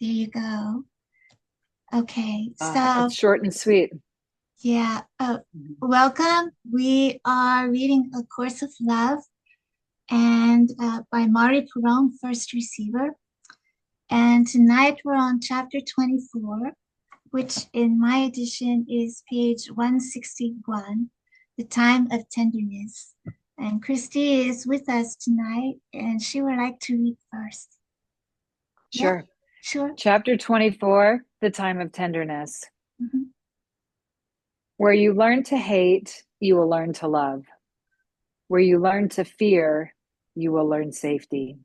There you go. Okay, so It's short and sweet. yeah, Mhm. welcome. We are reading A Course of Love and by Mari Perron, First Receiver. And tonight we're on chapter 24, which in my edition is page 161, The Time of Tenderness. And Christy is with us tonight, and she would like to read first. Yep, Sure. sure. Chapter 24, The Time of Tenderness. Mhm. Where you learn to hate, you will learn to love. Where you learn to fear, you will learn safety.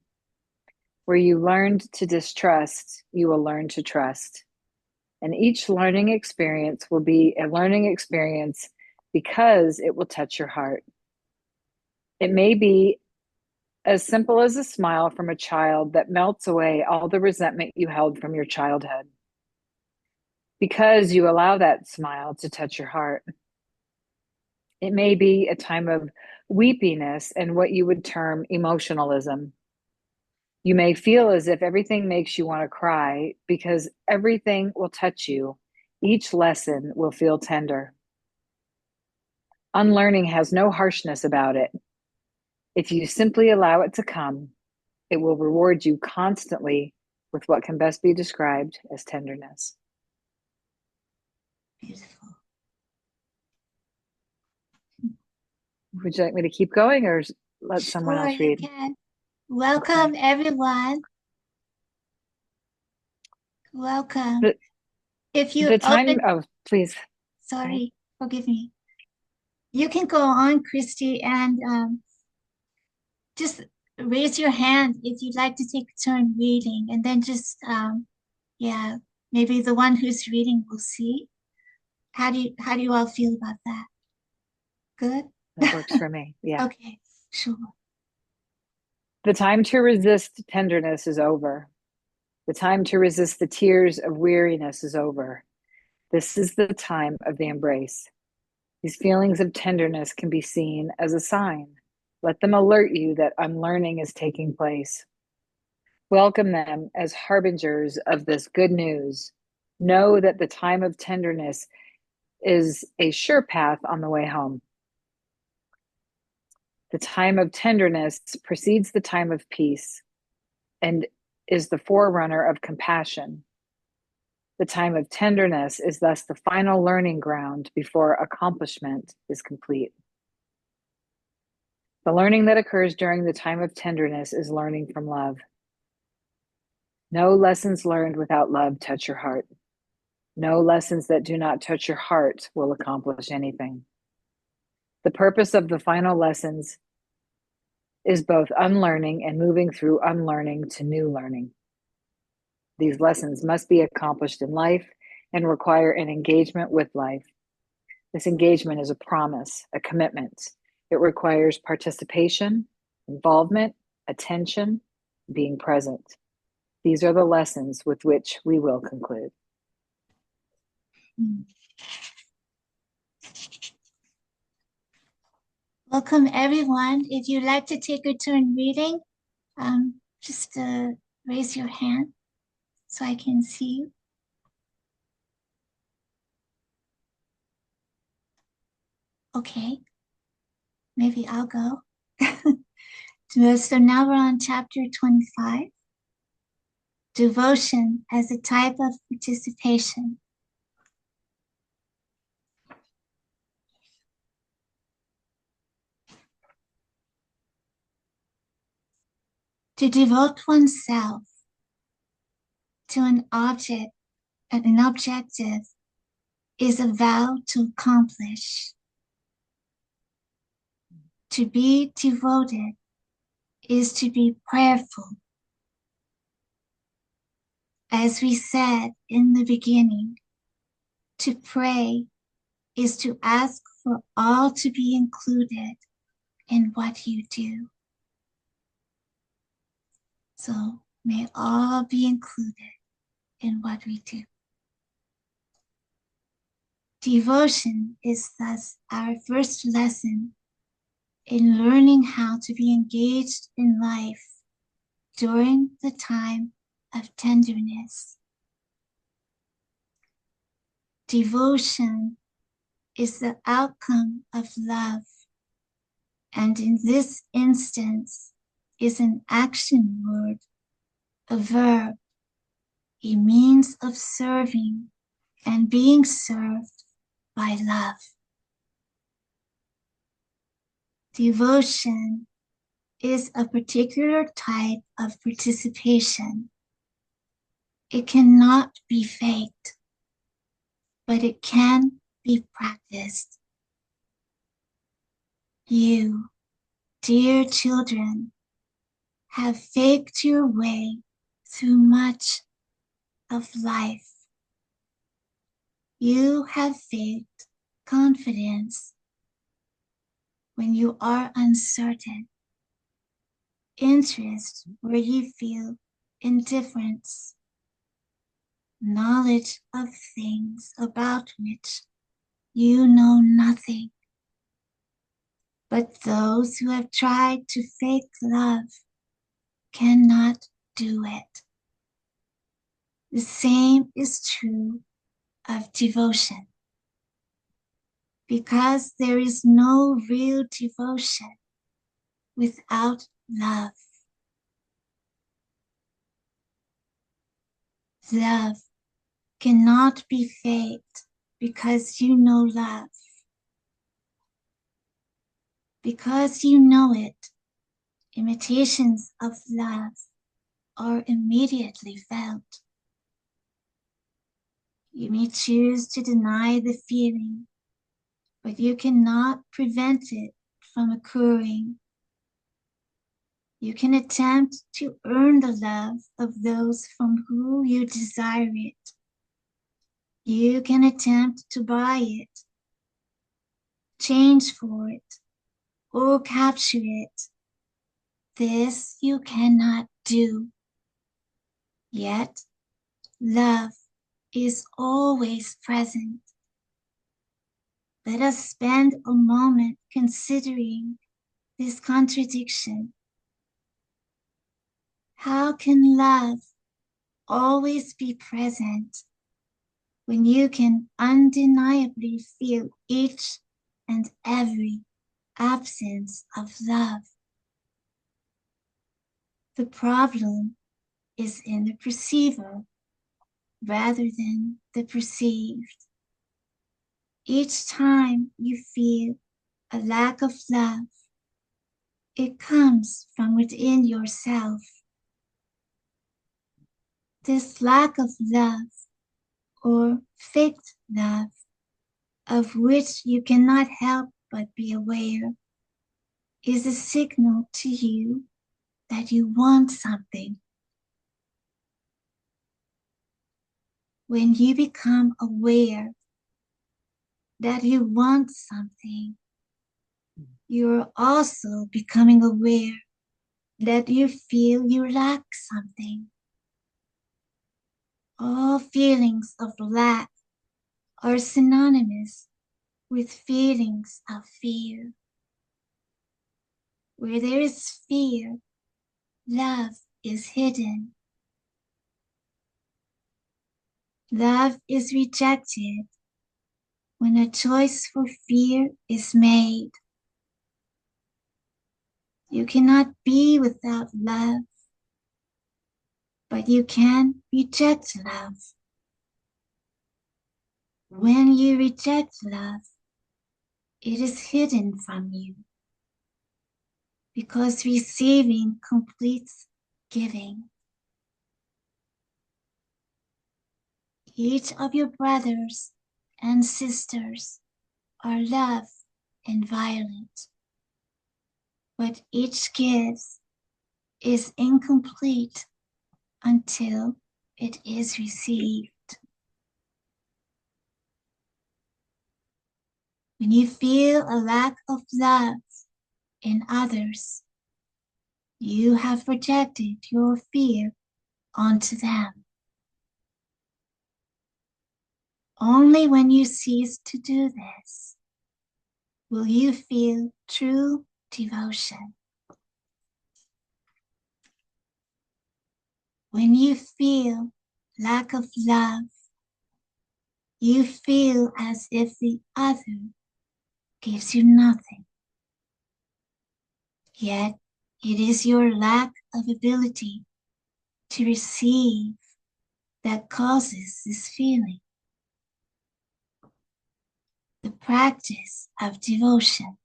Where you learned to distrust, you will learn to trust. And each learning experience will be a learning experience because it will touch your heart. It may be as simple as a smile from a child that melts away all the resentment you held from your childhood because you allow that smile to touch your heart. It may be a time of weepiness and what you would term emotionalism. You may feel as if everything makes you want to cry because everything will touch you. Each lesson will feel tender. Unlearning has no harshness about it. If you simply allow it to come, it will reward you constantly with what can best be described as tenderness. Beautiful. Would you like me to keep going or let someone Sure, else you read? can. Okay. Welcome, everyone. Welcome. The, If you the time, open, oh, please. Go sorry, forgive me. You can go on, Christy, and just raise your hand if you'd like to take a turn reading, and then just, yeah, maybe the one who's reading will see. How do you all feel about that? Good? That works for me. Yeah. Okay, sure. The time to resist tenderness is over. The time to resist the tears of weariness is over. This is the time of the embrace. These feelings of tenderness can be seen as a sign. Let them alert you that unlearning is taking place. Welcome them as harbingers of this good news. Know that the time of tenderness is a sure path on the way home. The time of tenderness precedes the time of peace and is the forerunner of compassion. The time of tenderness is thus the final learning ground before accomplishment is complete. The learning that occurs during the time of tenderness is learning from love. No lessons learned without love touch your heart. No lessons that do not touch your heart will accomplish anything. The purpose of the final lessons is both unlearning and moving through unlearning to new learning. These lessons must be accomplished in life and require an engagement with life. This engagement is a promise, a commitment. It requires participation, involvement, attention, being present. These are the lessons with which we will conclude. Mm. Welcome, everyone. If you'd like to take a turn reading, just raise your hand so I can see you. Okay, maybe I'll go. So now we're on chapter 25, Devotion as a Type of Participation. To devote oneself to an objective is a vow to accomplish. To be devoted is to be prayerful. As we said in the beginning, to pray is to ask for all to be included in what you do. So may all be included in what we do. Devotion is thus our first lesson in learning how to be engaged in life during the time of tenderness Devotion is the outcome of love, and in this instance is an action word, a verb, a means of serving and being served by love. Devotion is a particular type of participation. It cannot be faked, but it can be practiced. You, dear children, have faked your way through much of life. You have faked confidence when you are uncertain, interest where you feel indifference, knowledge of things about which you know nothing. But those who have tried to fake love cannot do it. The same is true of devotion, because there is no real devotion without love. Love cannot be faked because you know love. Because you know it, imitations of love are immediately felt. You may choose to deny the feeling, but you cannot prevent it from occurring. You can attempt to earn the love of those from whom you desire it. You can attempt to buy it, change for it, or capture it. This you cannot do. Yet, love is always present. Let us spend a moment considering this contradiction. How can love always be present when you can undeniably feel each and every absence of love? The problem is in the perceiver rather than the perceived. Each time you feel a lack of love, it comes from within yourself. This lack of love, or faked love, of which you cannot help but be aware, is a signal to you that you want something. When you become aware that you want something, you're also becoming aware that you feel you lack something. All feelings of lack are synonymous with feelings of fear. Where there is fear, love is hidden. Love is rejected when a choice for fear is made. You cannot be without love, but you can reject love. When you reject love, it is hidden from you, because receiving completes giving. Each of your brothers and sisters are love and violent. What each gives is incomplete until it is received. When you feel a lack of love in others, you have projected your fear onto them. Only when you cease to do this will you feel true devotion. When you feel lack of love, you feel as if the other gives you nothing. Yet it is your lack of ability to receive that causes this feeling. The practice of devotion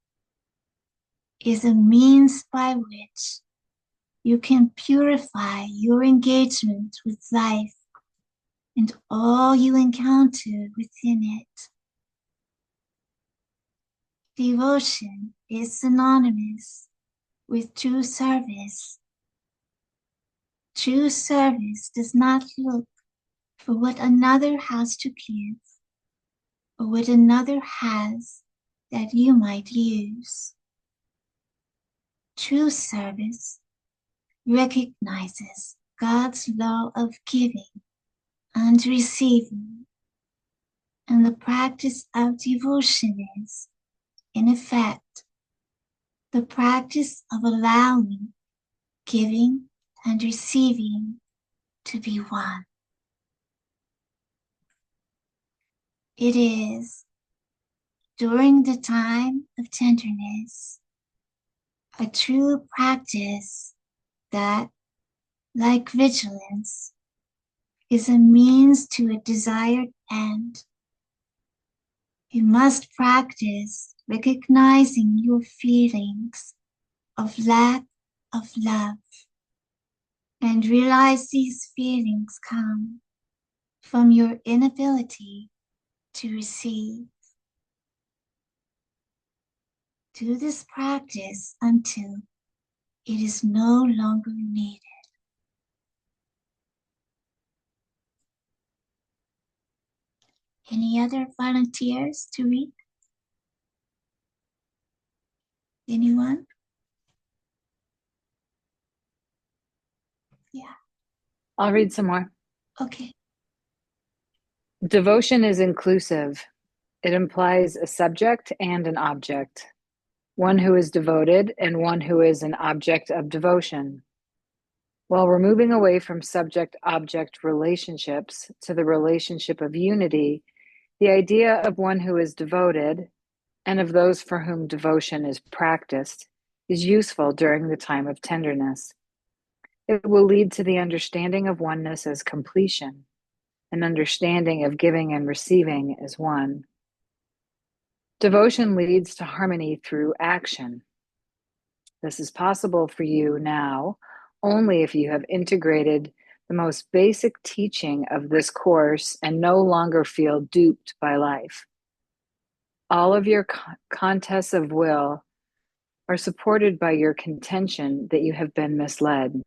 is a means by which you can purify your engagement with life and all you encounter within it. Devotion is synonymous with true service. True service does not look for what another has to give or what another has that you might use. True service recognizes God's law of giving and receiving, and the practice of devotion is, in effect, the practice of allowing giving and receiving to be one. It is during the time of tenderness a true practice that, like vigilance, is a means to a desired end. You must practice recognizing your feelings of lack of love and realize these feelings come from your inability to receive. Do this practice until it is no longer needed. Any other volunteers to read? Anyone? Yeah. I'll read some more. Okay. Devotion is inclusive. It implies a subject and an object, one who is devoted and one who is an object of devotion. While we're moving away from subject-object relationships to the relationship of unity, the idea of one who is devoted and of those for whom devotion is practiced is useful during the time of tenderness. It will lead to the understanding of oneness as completion, an understanding of giving and receiving as one. Devotion leads to harmony through action. This is possible for you now only if you have integrated the most basic teaching of this course and no longer feel duped by life. All of your contests of will are supported by your contention that you have been misled.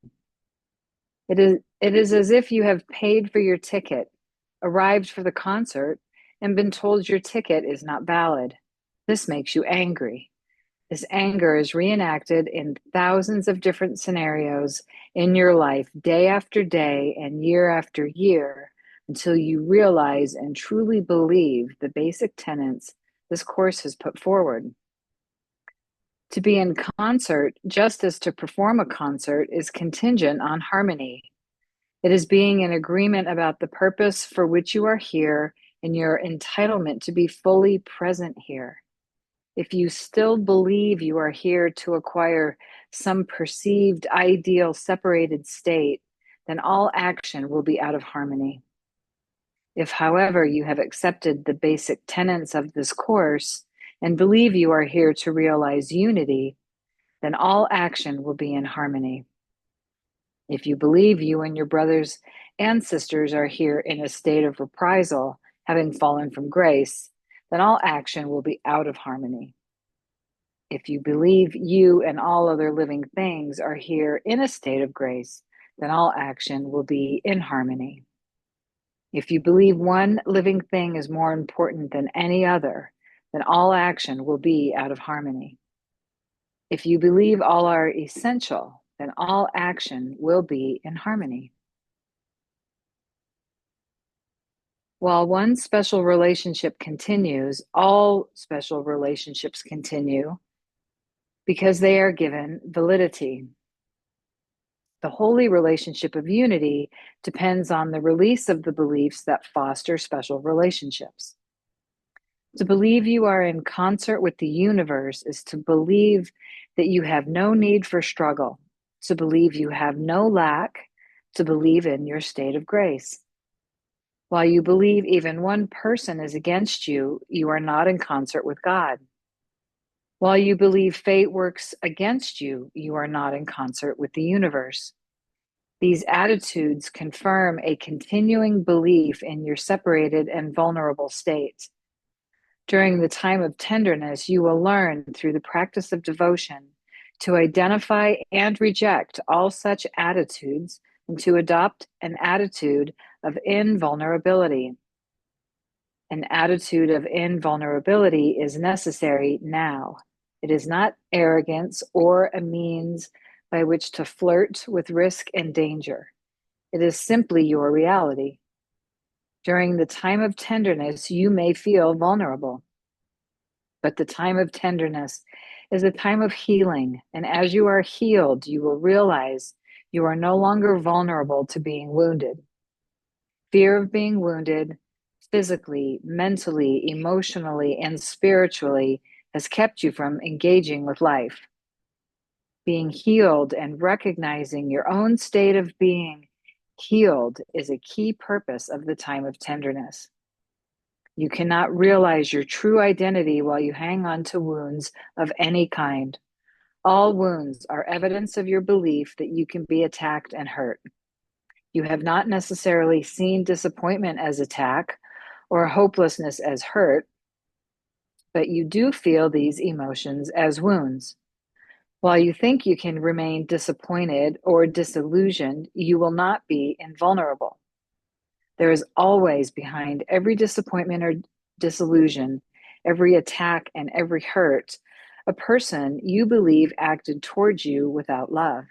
It is as if you have paid for your ticket, arrived for the concert, and been told your ticket is not valid. This makes you angry. This anger is reenacted in thousands of different scenarios in your life, day after day and year after year, until you realize and truly believe the basic tenets this course has put forward. To be in concert, just as to perform a concert, is contingent on harmony. It is being in agreement about the purpose for which you are here and your entitlement to be fully present here. If you still believe you are here to acquire some perceived ideal separated state, then all action will be out of harmony. If, however, you have accepted the basic tenets of this course and believe you are here to realize unity, then all action will be in harmony. If you believe you and your brothers and sisters are here in a state of reprisal, having fallen from grace, then all action will be out of harmony. If you believe you and all other living things are here in a state of grace, then all action will be in harmony. If you believe one living thing is more important than any other, then all action will be out of harmony. If you believe all are essential, then all action will be in harmony. While one special relationship continues, all special relationships continue because they are given validity. The holy relationship of unity depends on the release of the beliefs that foster special relationships. To believe you are in concert with the universe is to believe that you have no need for struggle, to believe you have no lack, to believe in your state of grace. While you believe even one person is against you, you are not in concert with God. While you believe fate works against you, you are not in concert with the universe. These attitudes confirm a continuing belief in your separated and vulnerable state. During the time of tenderness, you will learn through the practice of devotion to identify and reject all such attitudes and to adopt an attitude of invulnerability. An attitude of invulnerability is necessary now. It is not arrogance or a means by which to flirt with risk and danger. It is simply your reality. During the time of tenderness, you may feel vulnerable, but the time of tenderness is a time of healing. And as you are healed, you will realize you are no longer vulnerable to being wounded. Fear of being wounded, physically, mentally, emotionally, and spiritually, has kept you from engaging with life. Being healed and recognizing your own state of being healed is a key purpose of the time of tenderness. You cannot realize your true identity while you hang on to wounds of any kind. All wounds are evidence of your belief that you can be attacked and hurt. You have not necessarily seen disappointment as attack or hopelessness as hurt, but you do feel these emotions as wounds. While you think you can remain disappointed or disillusioned, you will not be invulnerable. There is always behind every disappointment or disillusion, every attack and every hurt, a person you believe acted towards you without love.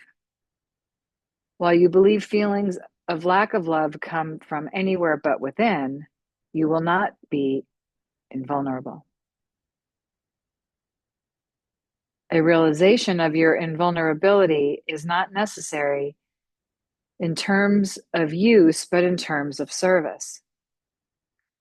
While you believe feelings of lack of love come from anywhere but within, you will not be invulnerable. A realization of your invulnerability is not necessary in terms of use, but in terms of service.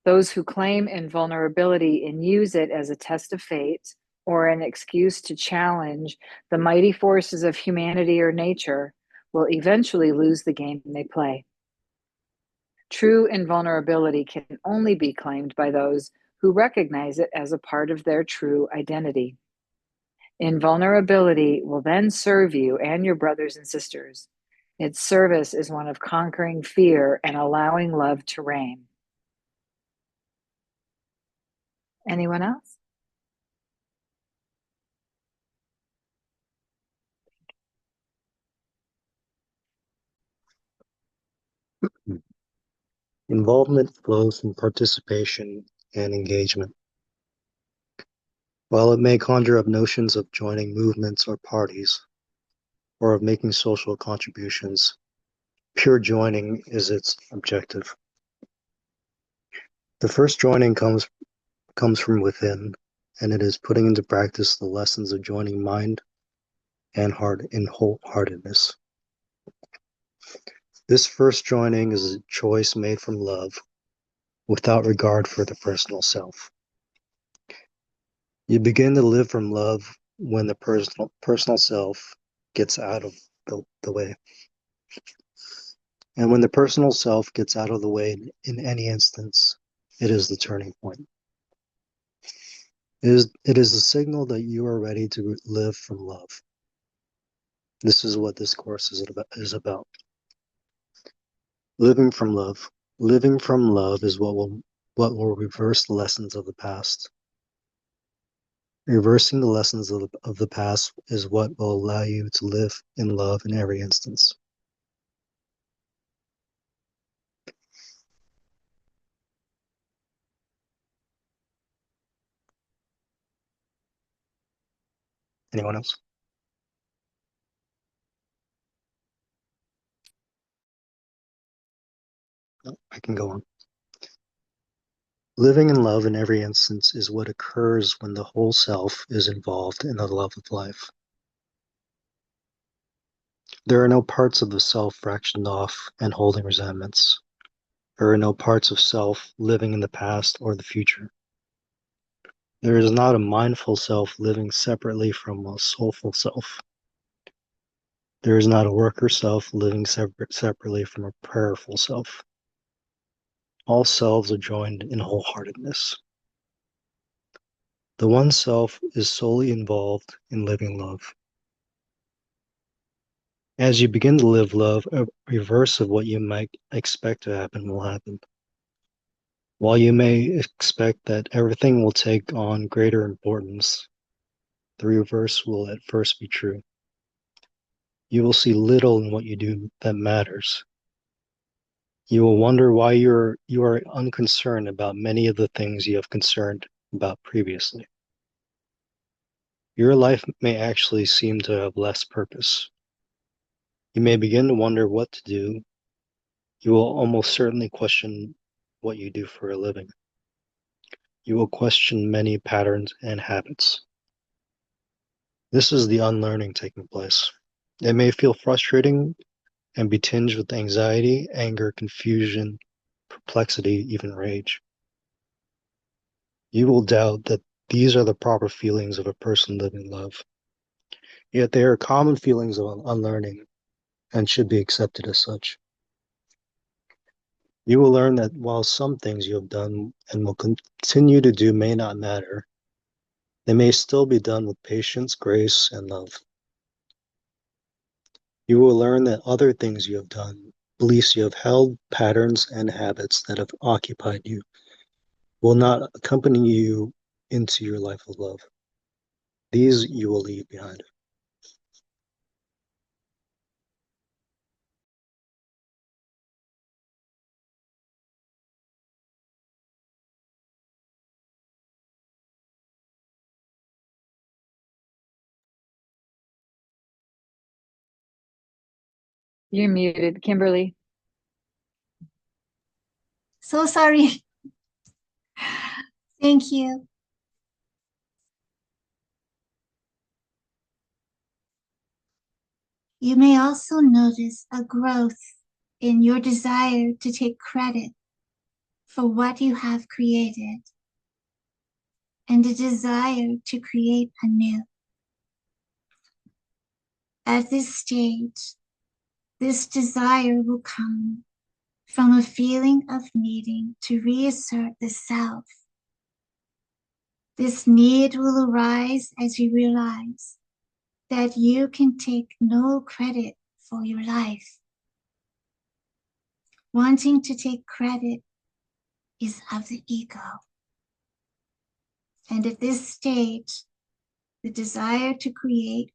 Those who claim invulnerability and use it as a test of fate or an excuse to challenge the mighty forces of humanity or nature will eventually lose the game they play. True invulnerability can only be claimed by those who recognize it as a part of their true identity. Invulnerability will then serve you and your brothers and sisters. Its service is one of conquering fear and allowing love to reign. Anyone else? Involvement flows from participation and engagement. While it may conjure up notions of joining movements or parties, or of making social contributions, pure joining is its objective. The first joining comes from within, and it is putting into practice the lessons of joining mind and heart in wholeheartedness. This first joining is a choice made from love, without regard for the personal self. You begin to live from love when the personal self gets out of the way. And when the personal self gets out of the way in any instance, it is the turning point. It is a signal that you are ready to live from love. This is what this course is about. Living from love. Living from love is what will reverse the lessons of the past. Reversing the lessons of the past is what will allow you to live in love in every instance. Anyone else? No, I can go on. Living in love in every instance is what occurs when the whole self is involved in the love of life. There are no parts of the self fractioned off and holding resentments. There are no parts of self living in the past or the future. There is not a mindful self living separately from a soulful self. There is not a worker self living separately from a prayerful self. All selves are joined in wholeheartedness. The one self is solely involved in living love. As you begin to live love, a reverse of what you might expect to happen will happen. While you may expect that everything will take on greater importance, the reverse will at first be true. You will see little in what you do that matters. You will wonder why you are unconcerned about many of the things you have concerned about previously. Your life may actually seem to have less purpose. You may begin to wonder what to do. You will almost certainly question what you do for a living. You will question many patterns and habits. This is the unlearning taking place. It may feel frustrating and be tinged with anxiety, anger, confusion, perplexity, even rage. You will doubt that these are the proper feelings of a person living love. Yet they are common feelings of unlearning and should be accepted as such. You will learn that while some things you have done and will continue to do may not matter, they may still be done with patience, grace, and love. You will learn that other things you have done, beliefs you have held, patterns, and habits that have occupied you, will not accompany you into your life of love. These you will leave behind. You're muted, Kimberly. So sorry. Thank you. You may also notice a growth in your desire to take credit for what you have created and a desire to create anew. At this stage, this desire will come from a feeling of needing to reassert the self. This need will arise as you realize that you can take no credit for your life. Wanting to take credit is of the ego. And at this stage, the desire to create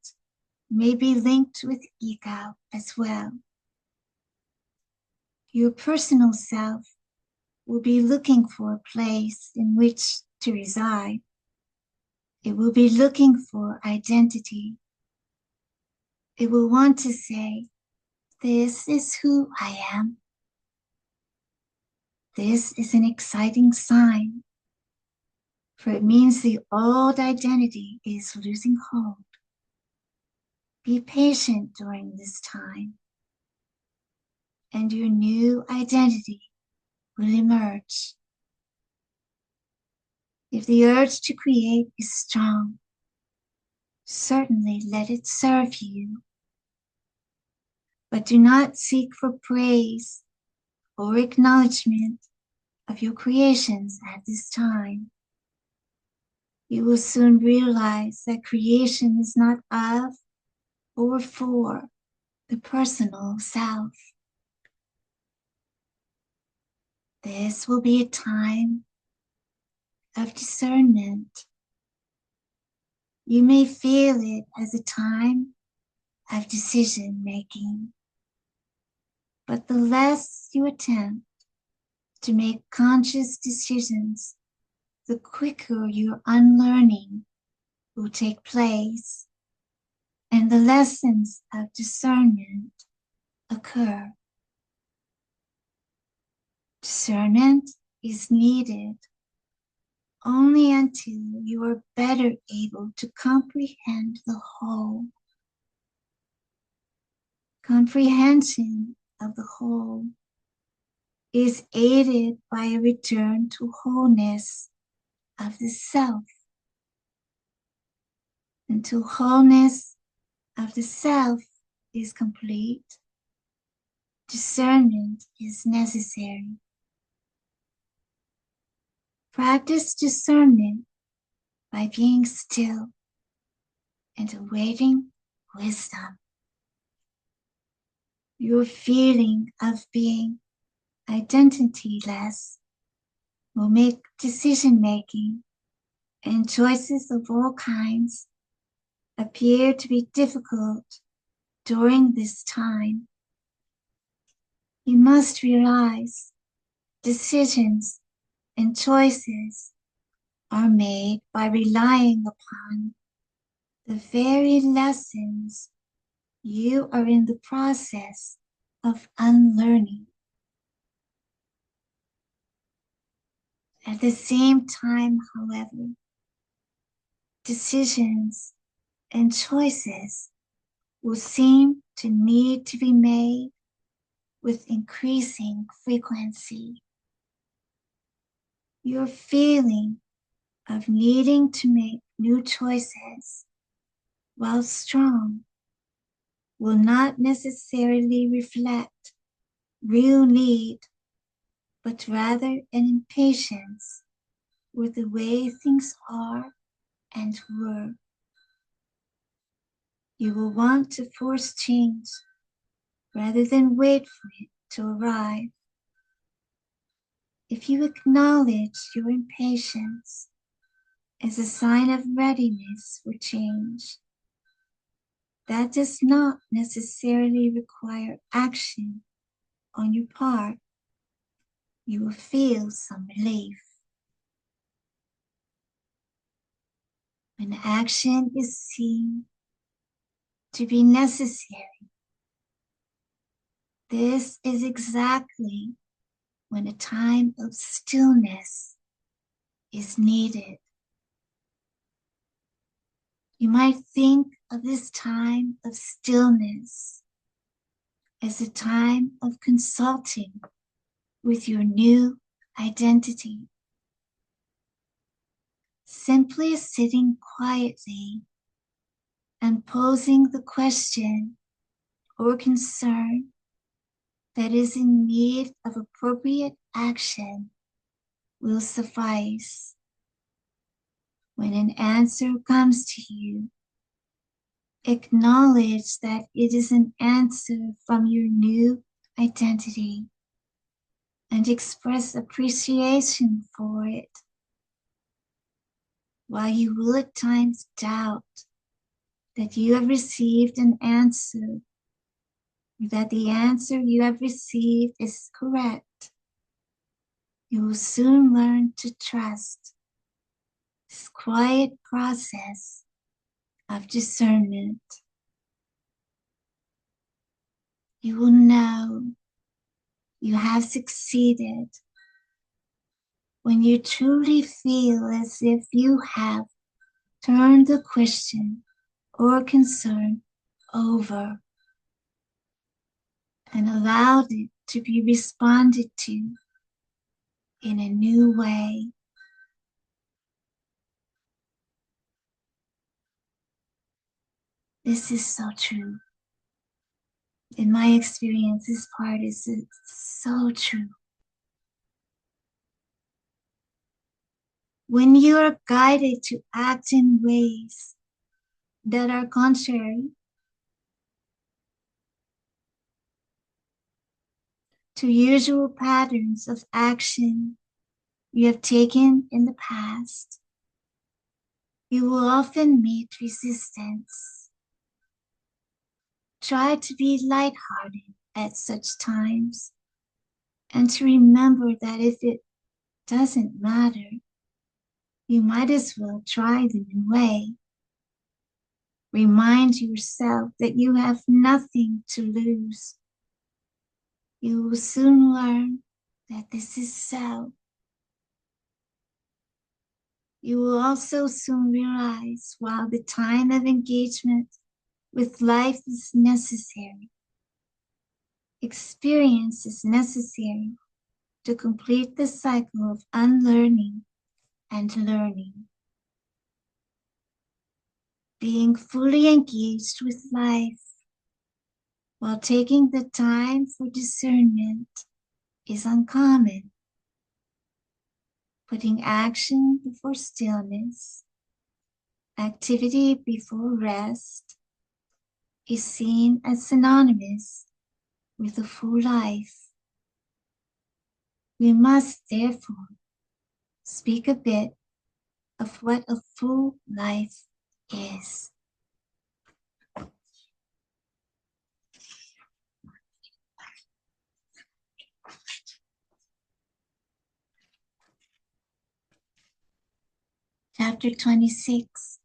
may be linked with ego as well. Your personal self will be looking for a place in which to reside. It will be looking for identity. It will want to say, this is who I am. This is an exciting sign, for it means the old identity is losing hold. Be patient during this time, and your new identity will emerge. If the urge to create is strong, certainly let it serve you. But do not seek for praise or acknowledgement of your creations at this time. You will soon realize that creation is not of or for the personal self. This will be a time of discernment. You may feel it as a time of decision making, but the less you attempt to make conscious decisions, the quicker your unlearning will take place and the lessons of discernment occur. Discernment is needed only until you are better able to comprehend the whole. Comprehension of the whole is aided by a return to wholeness of the self. Until wholeness of the self is complete, discernment is necessary. Practice discernment by being still and awaiting wisdom. Your feeling of being identityless will make decision-making and choices of all kinds appear to be difficult during this time. You must realize decisions and choices are made by relying upon the very lessons you are in the process of unlearning. At the same time, however, decisions and choices will seem to need to be made with increasing frequency. Your feeling of needing to make new choices, while strong, will not necessarily reflect real need, but rather an impatience with the way things are and were. You will want to force change rather than wait for it to arrive. If you acknowledge your impatience as a sign of readiness for change, that does not necessarily require action on your part. You will feel some relief. When action is seen to be necessary, this is exactly when a time of stillness is needed. You might think of this time of stillness as a time of consulting with your new identity. Simply sitting quietly and posing the question or concern that is in need of appropriate action will suffice. When an answer comes to you, acknowledge that it is an answer from your new identity and express appreciation for it. While you will at times doubt that you have received an answer, or that the answer you have received is correct, you will soon learn to trust this quiet process of discernment. You will know you have succeeded when you truly feel as if you have turned the question or concern over and allowed it to be responded to in a new way. This is so true. In my experience, this part is so true. When you are guided to act in ways that are contrary to usual patterns of action you have taken in the past, you will often meet resistance. Try to be lighthearted at such times and to remember that if it doesn't matter, you might as well try the new way. Remind yourself that you have nothing to lose. You will soon learn that this is so. You will also soon realize while the time of engagement with life is necessary, Experience is necessary to complete the cycle of unlearning and learning. Being fully engaged with life while taking the time for discernment is uncommon. Putting action before stillness, activity before rest, is seen as synonymous with a full life. We must therefore speak a bit of what a full life is. Chapter 26,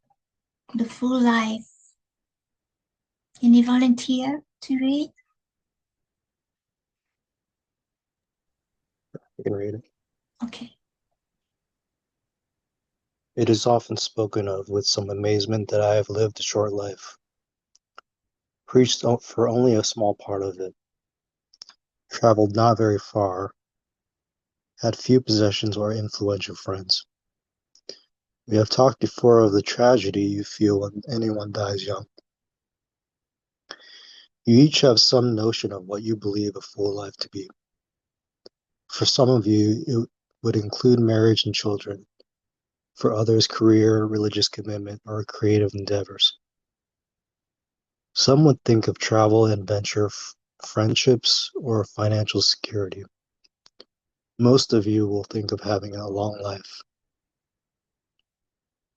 The Full Life. Any volunteer to read? I can read it. Okay. It is often spoken of with some amazement that I have lived a short life, preached for only a small part of it, traveled not very far, had few possessions or influential friends. We have talked before of the tragedy you feel when anyone dies young. You each have some notion of what you believe a full life to be. For some of you, it would include marriage and children. For others, career, religious commitment, or creative endeavors. Some would think of travel, adventure, friendships, or financial security. Most of you will think of having a long life.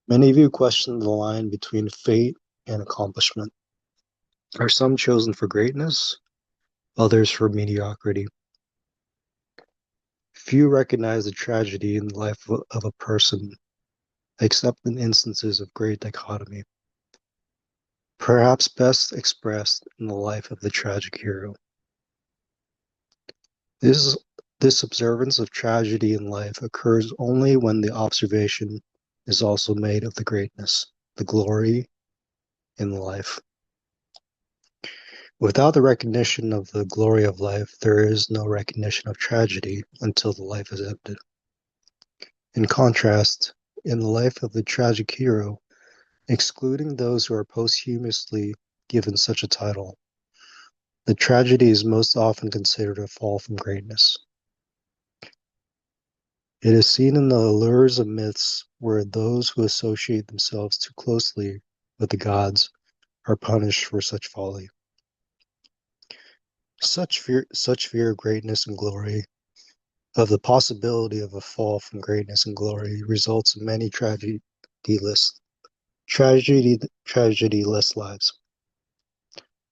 Many of you question the line between fate and accomplishment. Are some chosen for greatness, others for mediocrity? Few recognize the tragedy in the life of a person, except in instances of great dichotomy, perhaps best expressed in the life of the tragic hero. This observance of tragedy in life occurs only when the observation is also made of the greatness, the glory in life. Without the recognition of the glory of life, there is no recognition of tragedy until the life is ended. In contrast, in the life of the tragic hero, excluding those who are posthumously given such a title, the tragedy is most often considered a fall from greatness. It is seen in the allures of myths where those who associate themselves too closely with the gods are punished for such folly. Such fear of greatness and glory, of the possibility of a fall from greatness and glory, results in many tragedyless lives.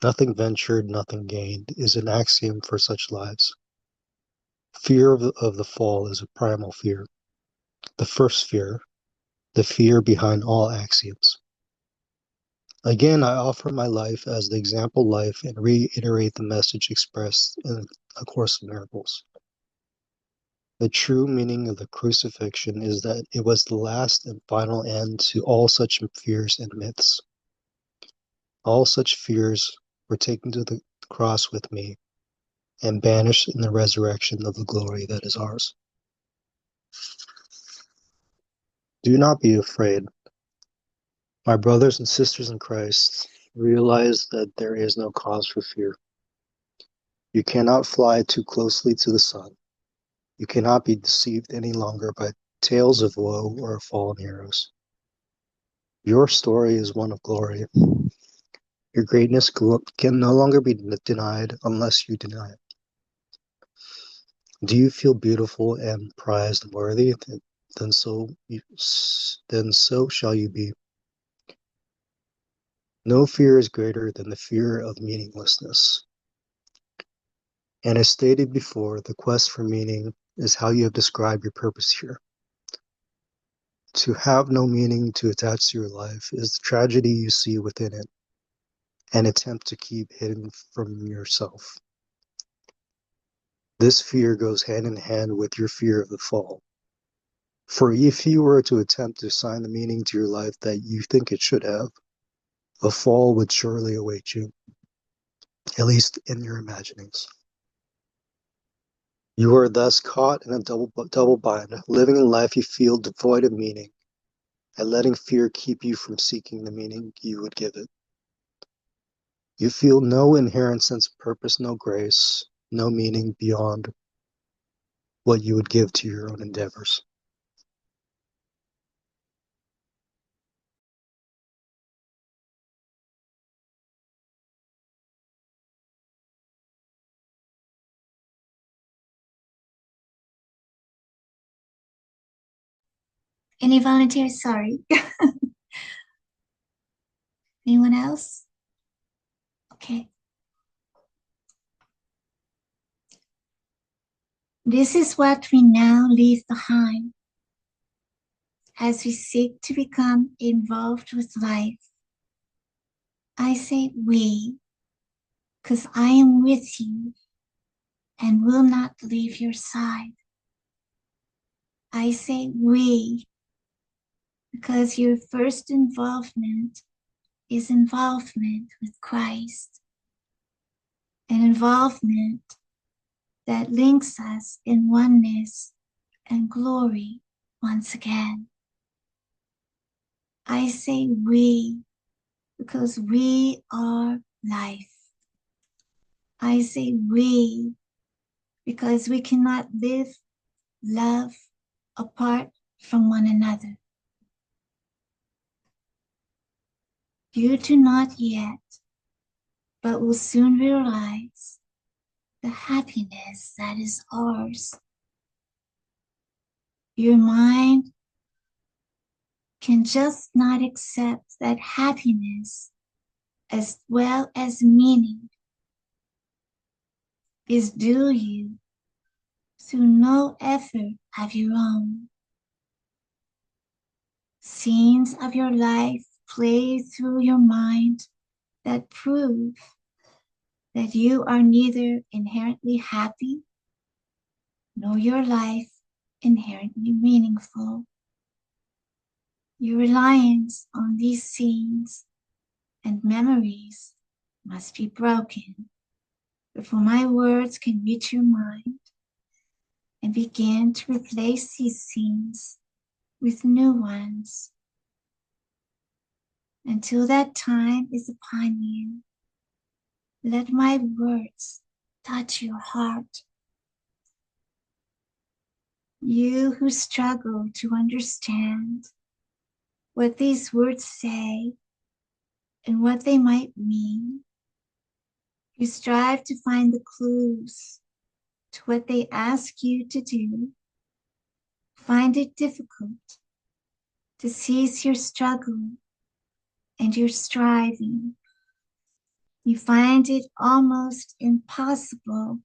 Nothing ventured, nothing gained is an axiom for such lives. Fear of the fall is a primal fear, the first fear, the fear behind all axioms. Again, I offer my life as the example life and reiterate the message expressed in A Course in Miracles. The true meaning of the crucifixion is that it was the last and final end to all such fears and myths. All such fears were taken to the cross with me and banished in the resurrection of the glory that is ours. Do not be afraid. My brothers and sisters in Christ, realize that there is no cause for fear. You cannot fly too closely to the sun. You cannot be deceived any longer by tales of woe or fallen heroes. Your story is one of glory. Your greatness can no longer be denied unless you deny it. Do you feel beautiful and prized and worthy? Then so shall you be. No fear is greater than the fear of meaninglessness. And as stated before, the quest for meaning is how you have described your purpose here. To have no meaning to attach to your life is the tragedy you see within it, and attempt to keep hidden from yourself. This fear goes hand in hand with your fear of the fall. For if you were to attempt to assign the meaning to your life that you think it should have, a fall would surely await you, at least in your imaginings. You are thus caught in a double bind. Living in life you feel devoid of meaning, and letting fear keep you from seeking the meaning you would give it. You feel no inherent sense of purpose, no grace, no meaning beyond what you would give to your own endeavors. Any volunteers? Sorry. Anyone else? Okay. This is what we now leave behind as we seek to become involved with life. I say we, because I am with you and will not leave your side. I say we, because your first involvement is involvement with Christ, an involvement that links us in oneness and glory once again. I say we, because we are life. I say we, because we cannot live love apart from one another. You do not yet, but will soon realize the happiness that is ours. Your mind can just not accept that happiness as well as meaning is due you through no effort of your own. Scenes of your life play through your mind that prove that you are neither inherently happy nor your life inherently meaningful. Your reliance on these scenes and memories must be broken before my words can reach your mind and begin to replace these scenes with new ones. Until that time is upon you, let my words touch your heart. You who struggle to understand what these words say and what they might mean, you strive to find the clues to what they ask you to do, find it difficult to cease your struggle and your striving. You find it almost impossible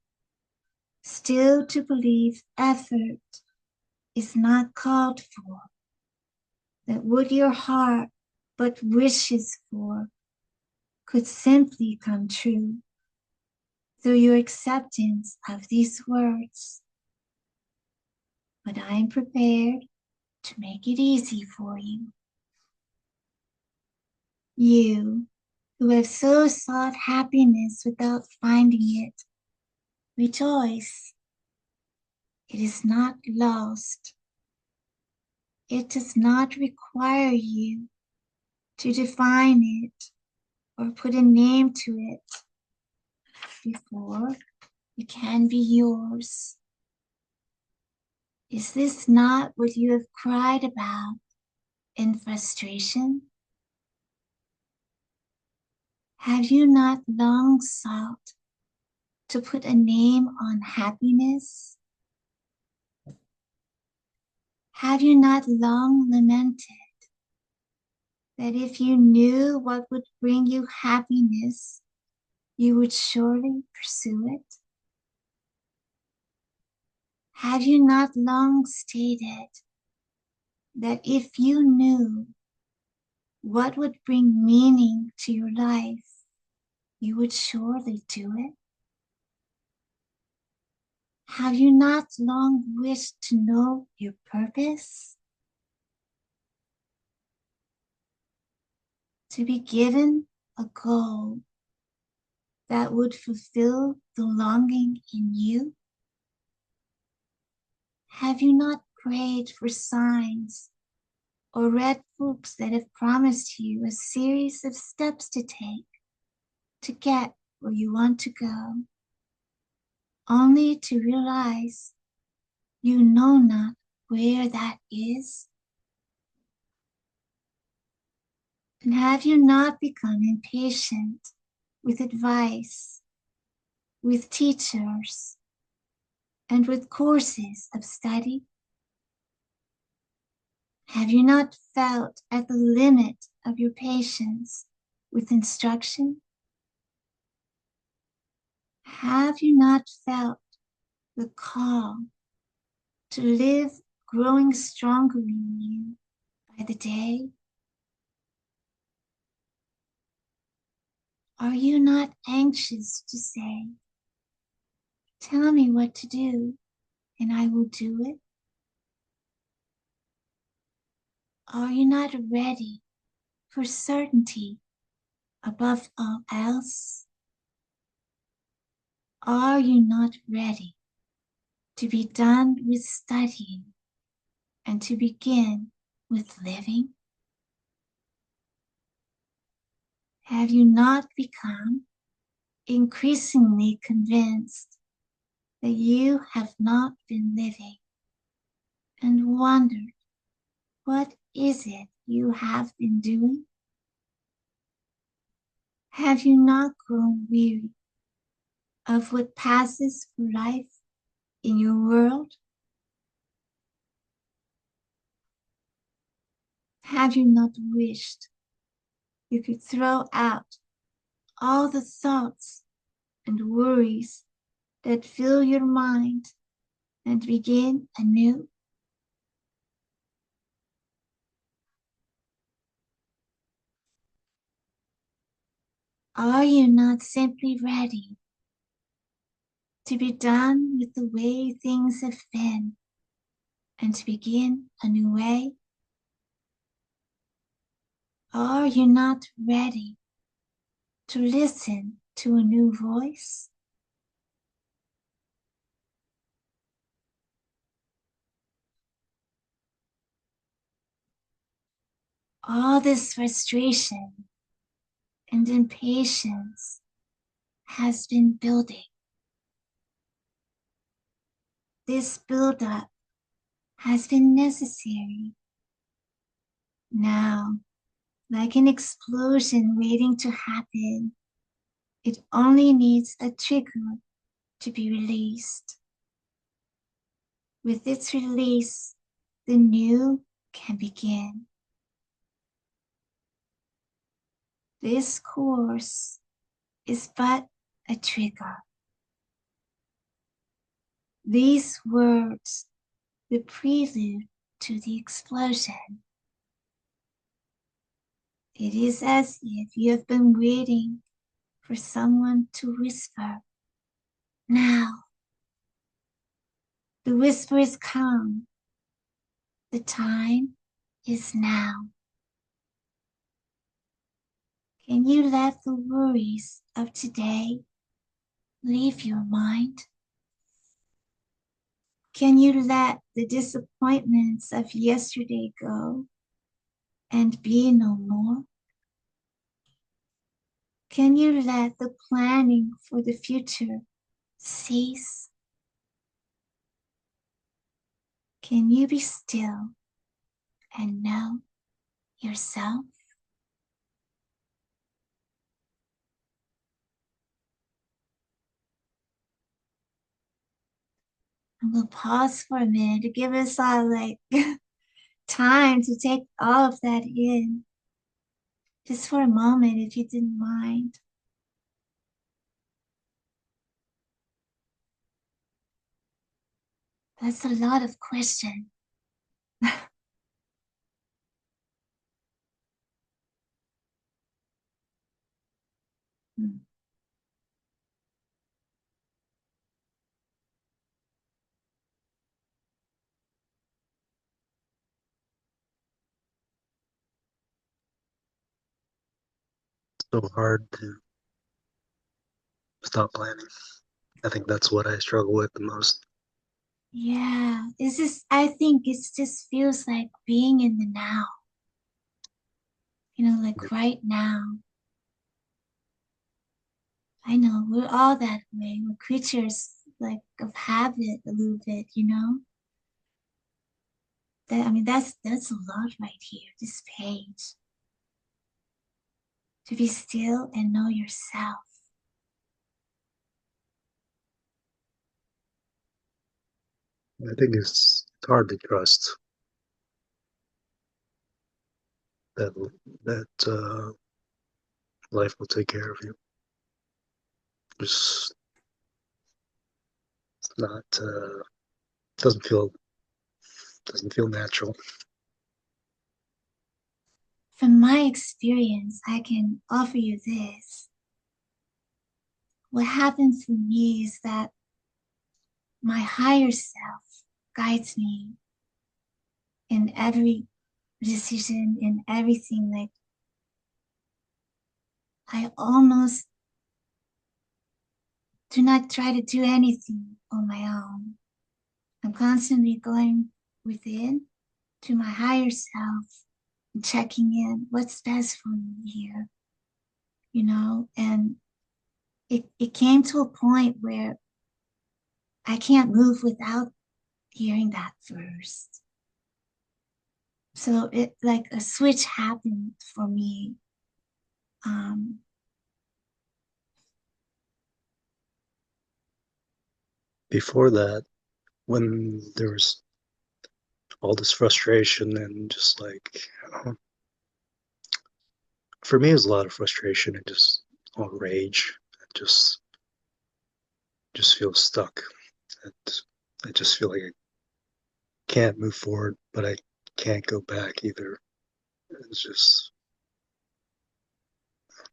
still to believe effort is not called for, that what your heart but wishes for could simply come true through your acceptance of these words. But I am prepared to make it easy for you. You who have so sought happiness without finding it, rejoice. It is not lost. It does not require you to define it or put a name to it before it can be yours. Is this not what you have cried about in frustration? Have you not long sought to put a name on happiness? Have you not long lamented that if you knew what would bring you happiness, you would surely pursue it? Have you not long stated that if you knew what would bring meaning to your life, you would surely do it? Have you not long wished to know your purpose? To be given a goal that would fulfill the longing in you? Have you not prayed for signs or read books that have promised you a series of steps to take to get where you want to go, only to realize you know not where that is? And have you not become impatient with advice, with teachers, and with courses of study? Have you not felt at the limit of your patience with instruction? Have you not felt the call to live growing stronger in you by the day? Are you not anxious to say, "Tell me what to do, and I will do it"? Are you not ready for certainty above all else? Are you not ready to be done with studying and to begin with living? Have you not become increasingly convinced that you have not been living and wondered, what is it you have been doing? Have you not grown weary of what passes for life in your world? Have you not wished you could throw out all the thoughts and worries that fill your mind and begin anew? Are you not simply ready to be done with the way things have been and to begin a new way? Are you not ready to listen to a new voice? All this frustration and impatience has been building. This buildup has been necessary. Now, like an explosion waiting to happen, it only needs a trigger to be released. With its release, the new can begin. This course is but a trigger. These words, the prelude to the explosion. It is as if you have been waiting for someone to whisper, "Now." The whisper is come. The time is now. Can you let the worries of today leave your mind? Can you let the disappointments of yesterday go and be no more? Can you let the planning for the future cease? Can you be still and know yourself? And we'll pause for a minute to give us all time to take all of that in. Just for a moment, if you didn't mind. That's a lot of questions. So hard to stop planning. I think that's what I struggle with the most. Yeah, it's just, I think it just feels like being in the now, like right now. I know we're all that way. We're creatures like of habit a little bit. That's a lot right here, this page. To be still and know yourself. I think it's hard to trust that life will take care of you. Just not doesn't feel natural. From my experience, I can offer you this. What happens for me is that my higher self guides me in every decision, in everything. Like, I almost do not try to do anything on my own. I'm constantly going within to my higher self and checking in what's best for me here. And it came to a point where I can't move without hearing that first. So it like a switch happened for me. Um, Before that, when there was all this frustration and just like, for me, it was a lot of frustration and just all rage. Just just feel stuck. And I just feel like I can't move forward, but I can't go back either. It's just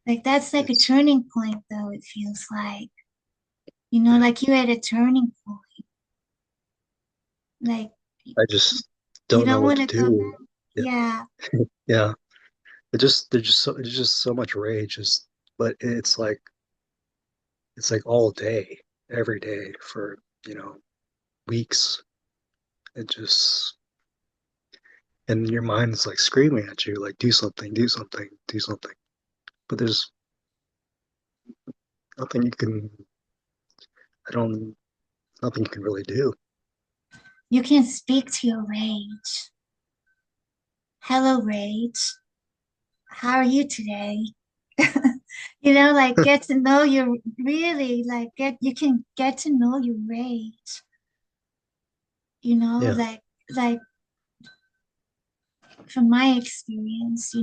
like that's like a it's turning point though, it feels like you're at a turning point. Like I just you don't know don't what want to to go do. back. Yeah, Yeah. yeah. There's just so much rage. Just but it's like all day, every day for weeks. It just and your mind is like screaming at you, like do something, do something, do something. But there's nothing you can. I don't. Nothing you can really do. You can speak to your rage. Hello, rage. How are you today? Like get to know your really like get you can get to know your rage, you know, Yeah, like from my experience,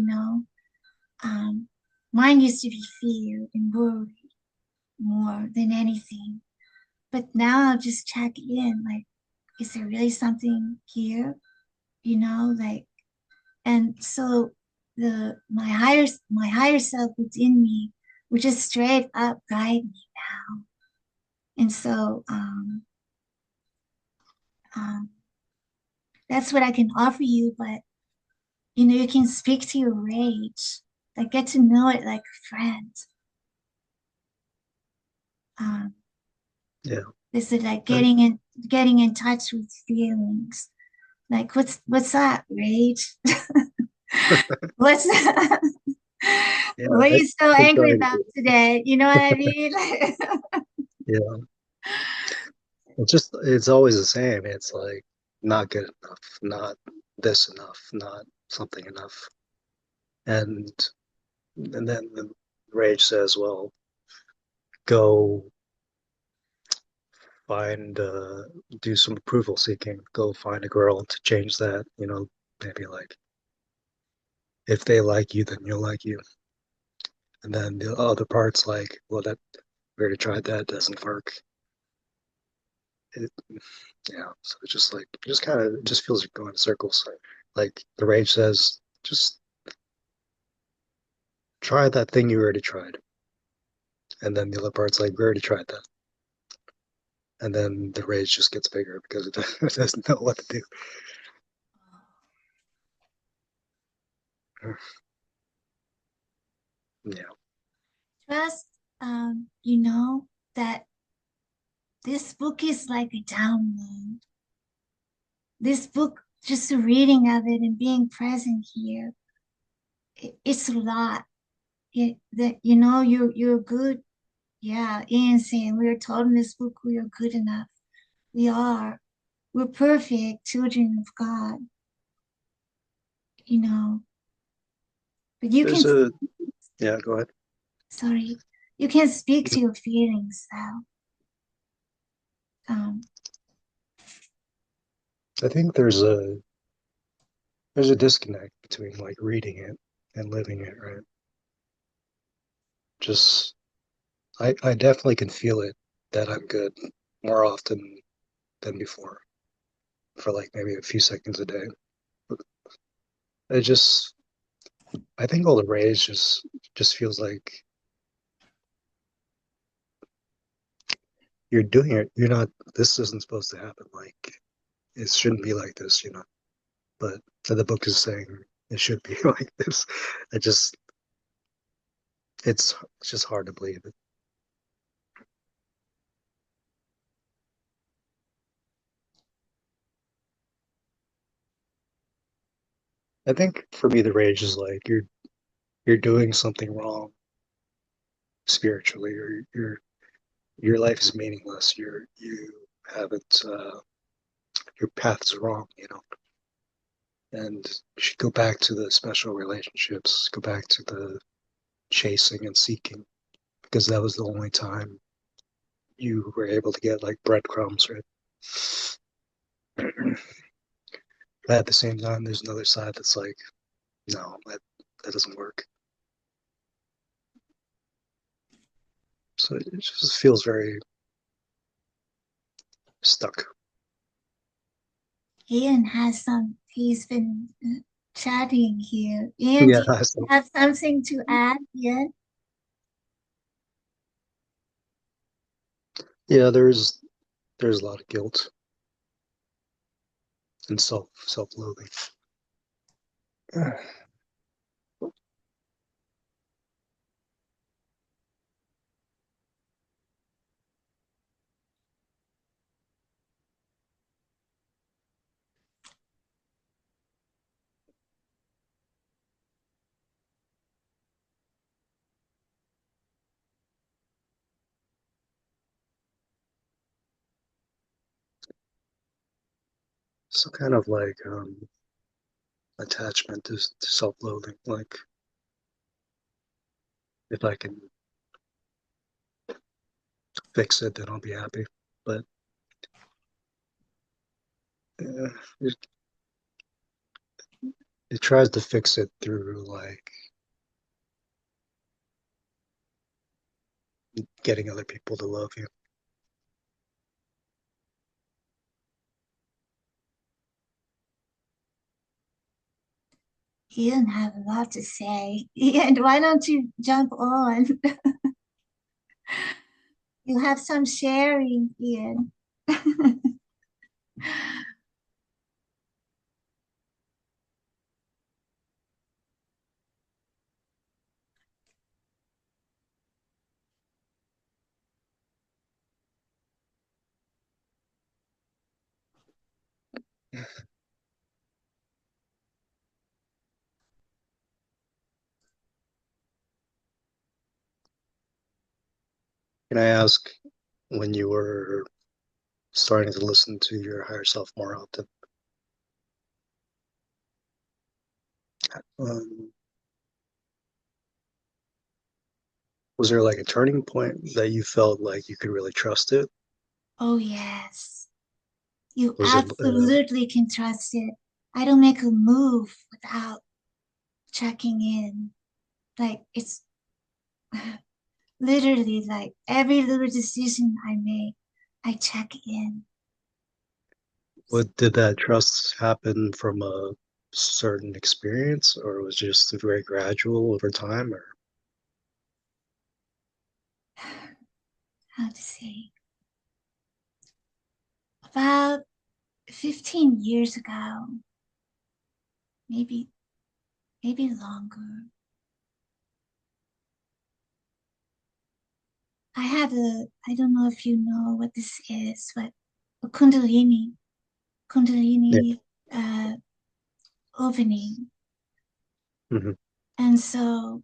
um, mine used to be fear and worry more than anything. But now I'll just check in, like, is there really something here? Like, and so my higher self within me would just straight up guide me now. And so um, that's what I can offer you. But you can speak to your rage, like get to know it like a friend. Um, yeah. this is like I, getting in touch with feelings. Like what's that rage? What's that? yeah, What are I've you so been angry trying about to. today? You know what I mean? Yeah, it's always the same. It's like not good enough, not this enough, not something enough, and then the rage says, "Well, go find do some approval seeking. Go find a girl to change that. Maybe like if they like you, then you'll like you." And then the other parts like, "Well, that we already tried that, doesn't work." It, yeah, so it's just like just kind of just feels like going in circles. Like the rage says, just try that thing you already tried, and then the other part's like, we already tried that, and then the rage just gets bigger because it doesn't know what to do. Yeah, Trust, that this book is like a download. this book, just the reading of it and being present here, it's a lot. You're good. Yeah, Ian saying we are told in this book we are good enough. We are. We're perfect children of God, you know. But you There's can, a yeah, go ahead. sorry, you can speak to your feelings though. I think there's a disconnect between like reading it and living it, right? Just I definitely can feel it that I'm good more often than before for like maybe a few seconds a day. It just I think all the rage just feels like you're doing it. You're not. This isn't supposed to happen. Like it shouldn't be like this, you know. But the book is saying it should be like this. It just it's just hard to believe it. I think for me the rage is like you're doing something wrong spiritually, or your life is meaningless. You haven't your path's wrong, you know. And you should go back to the special relationships, go back to the chasing and seeking, because that was the only time you were able to get like breadcrumbs, right? But at the same time, there's another side that's like, no, that doesn't work. So it just feels very stuck. Ian has he's been chatting here. Ian, Yeah, do you have something to add, Ian? yeah. There's a lot of guilt and self-loathing. So kind of like attachment to self-loathing. Like if I can fix it, then I'll be happy. But it, it tries to fix it through like getting other people to love you. Ian have a lot to say. Ian, why don't you jump on? You have some sharing, Ian. Can I ask when you were starting to listen to your higher self more often? Um, was there like a turning point that you felt like you could really trust it? Oh, yes. You Was it absolutely can trust it. I don't make a move without checking in. Like, it's literally like every little decision I make, I check in. what did that trust happen from a certain experience, or was it just very gradual over time? Or How to say? About 15 years ago, maybe, maybe longer, I don't know if you know what this is, but a Kundalini Kundalini opening. Mm-hmm. And so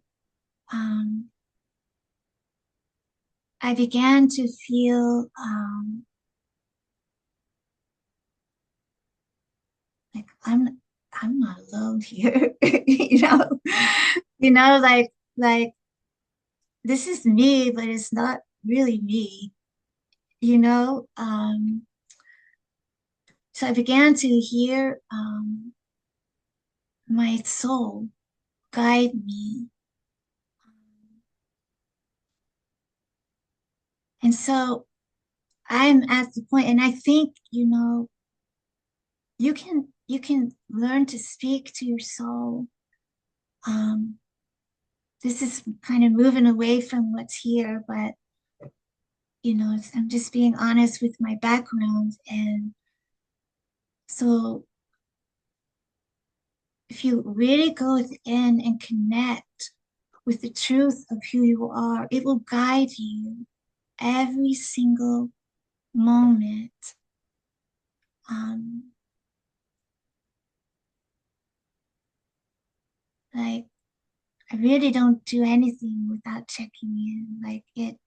I began to feel like I'm not alone here, like this is me, but it's not really me, you know. So I began to hear my soul guide me. And so I'm at the point, and I think, you can learn to speak to your soul. This is kind of moving away from what's here, but I'm just being honest with my background. And so if you really go within and connect with the truth of who you are, it will guide you every single moment. Like, I really don't do anything without checking in. Like it,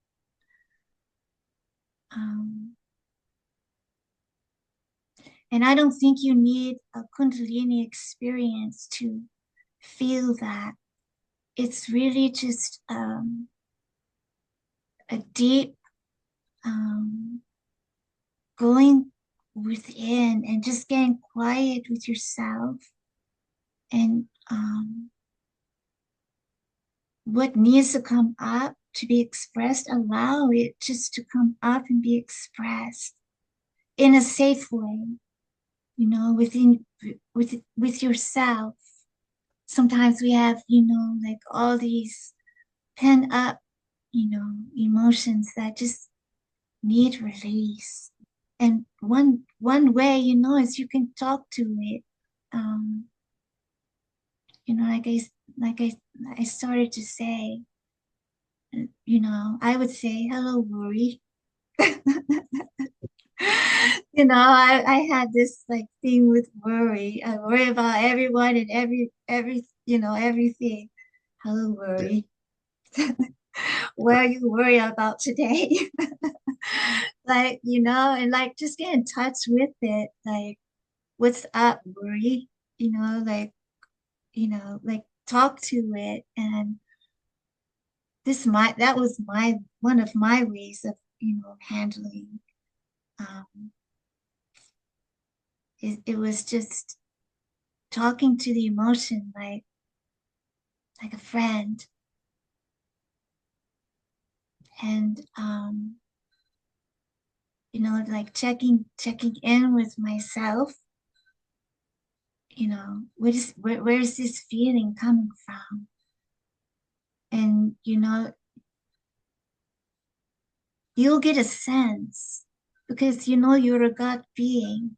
and I don't think you need a Kundalini experience to feel that. It's really just a deep going within and just getting quiet with yourself, and what needs to come up to be expressed, allow it just to come up and be expressed in a safe way, within with yourself. Sometimes we have, like all these pent up, emotions that just need release. And one way, is you can talk to it. Um, like I started to say, I would say, hello, worry. I had this like thing with worry. I worry about everyone and everything. Hello, worry. What are you worried about today? Like, and like just get in touch with it. Like, what's up, worry? Like talk to it. And that was one of my ways of, handling. It was just talking to the emotion like a friend. And like checking in with myself. Where is this feeling coming from? And you'll get a sense, because you're a God being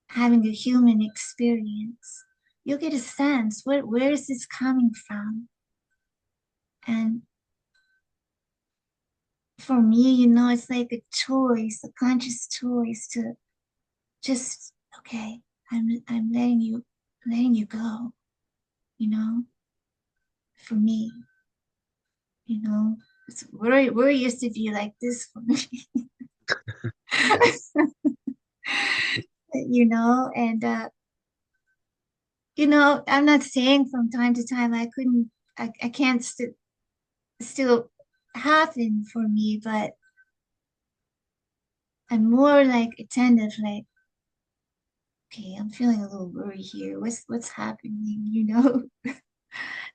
having a human experience. You'll get a sense, where is this coming from? And for me, it's like a choice, a conscious choice to just, okay, I'm letting you go, for me, you know. Worry used to be like this for me. And I'm not saying from time to time I can't still happen for me, but I'm more like attentive, like, okay, I'm feeling a little worry here. What's happening,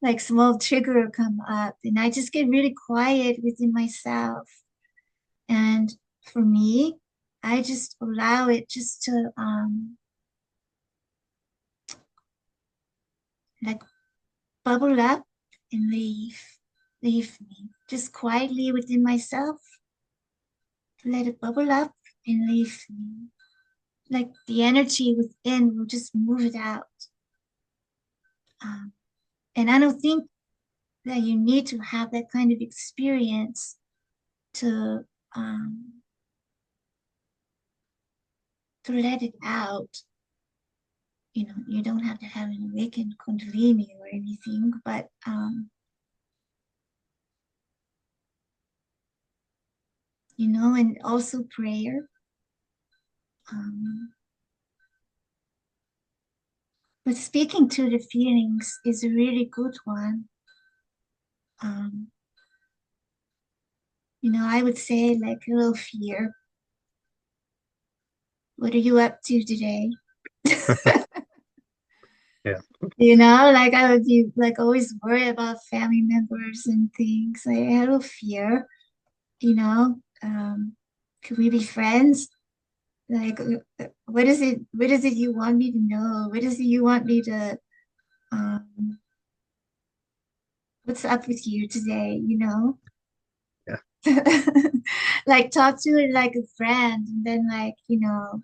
like small trigger come up, and I just get really quiet within myself. And for me, I just allow it just to like bubble up and leave me just quietly within myself. Let it bubble up and leave me. Like the energy within will just move it out. And I don't think that you need to have that kind of experience to let it out. You know, you don't have to have an awakened Kundalini or anything, but you know, and also prayer. But speaking to the feelings is a really good one. You know, I would say like a little fear. What are you up to today? Yeah. You know, like I would be like always worried about family members and things. I had a little fear, you know. Could we be friends? Like, what is it you want me to know? What is it you want me to, um, what's up with you today, you know? Yeah. Like talk to it like a friend, and then like, you know,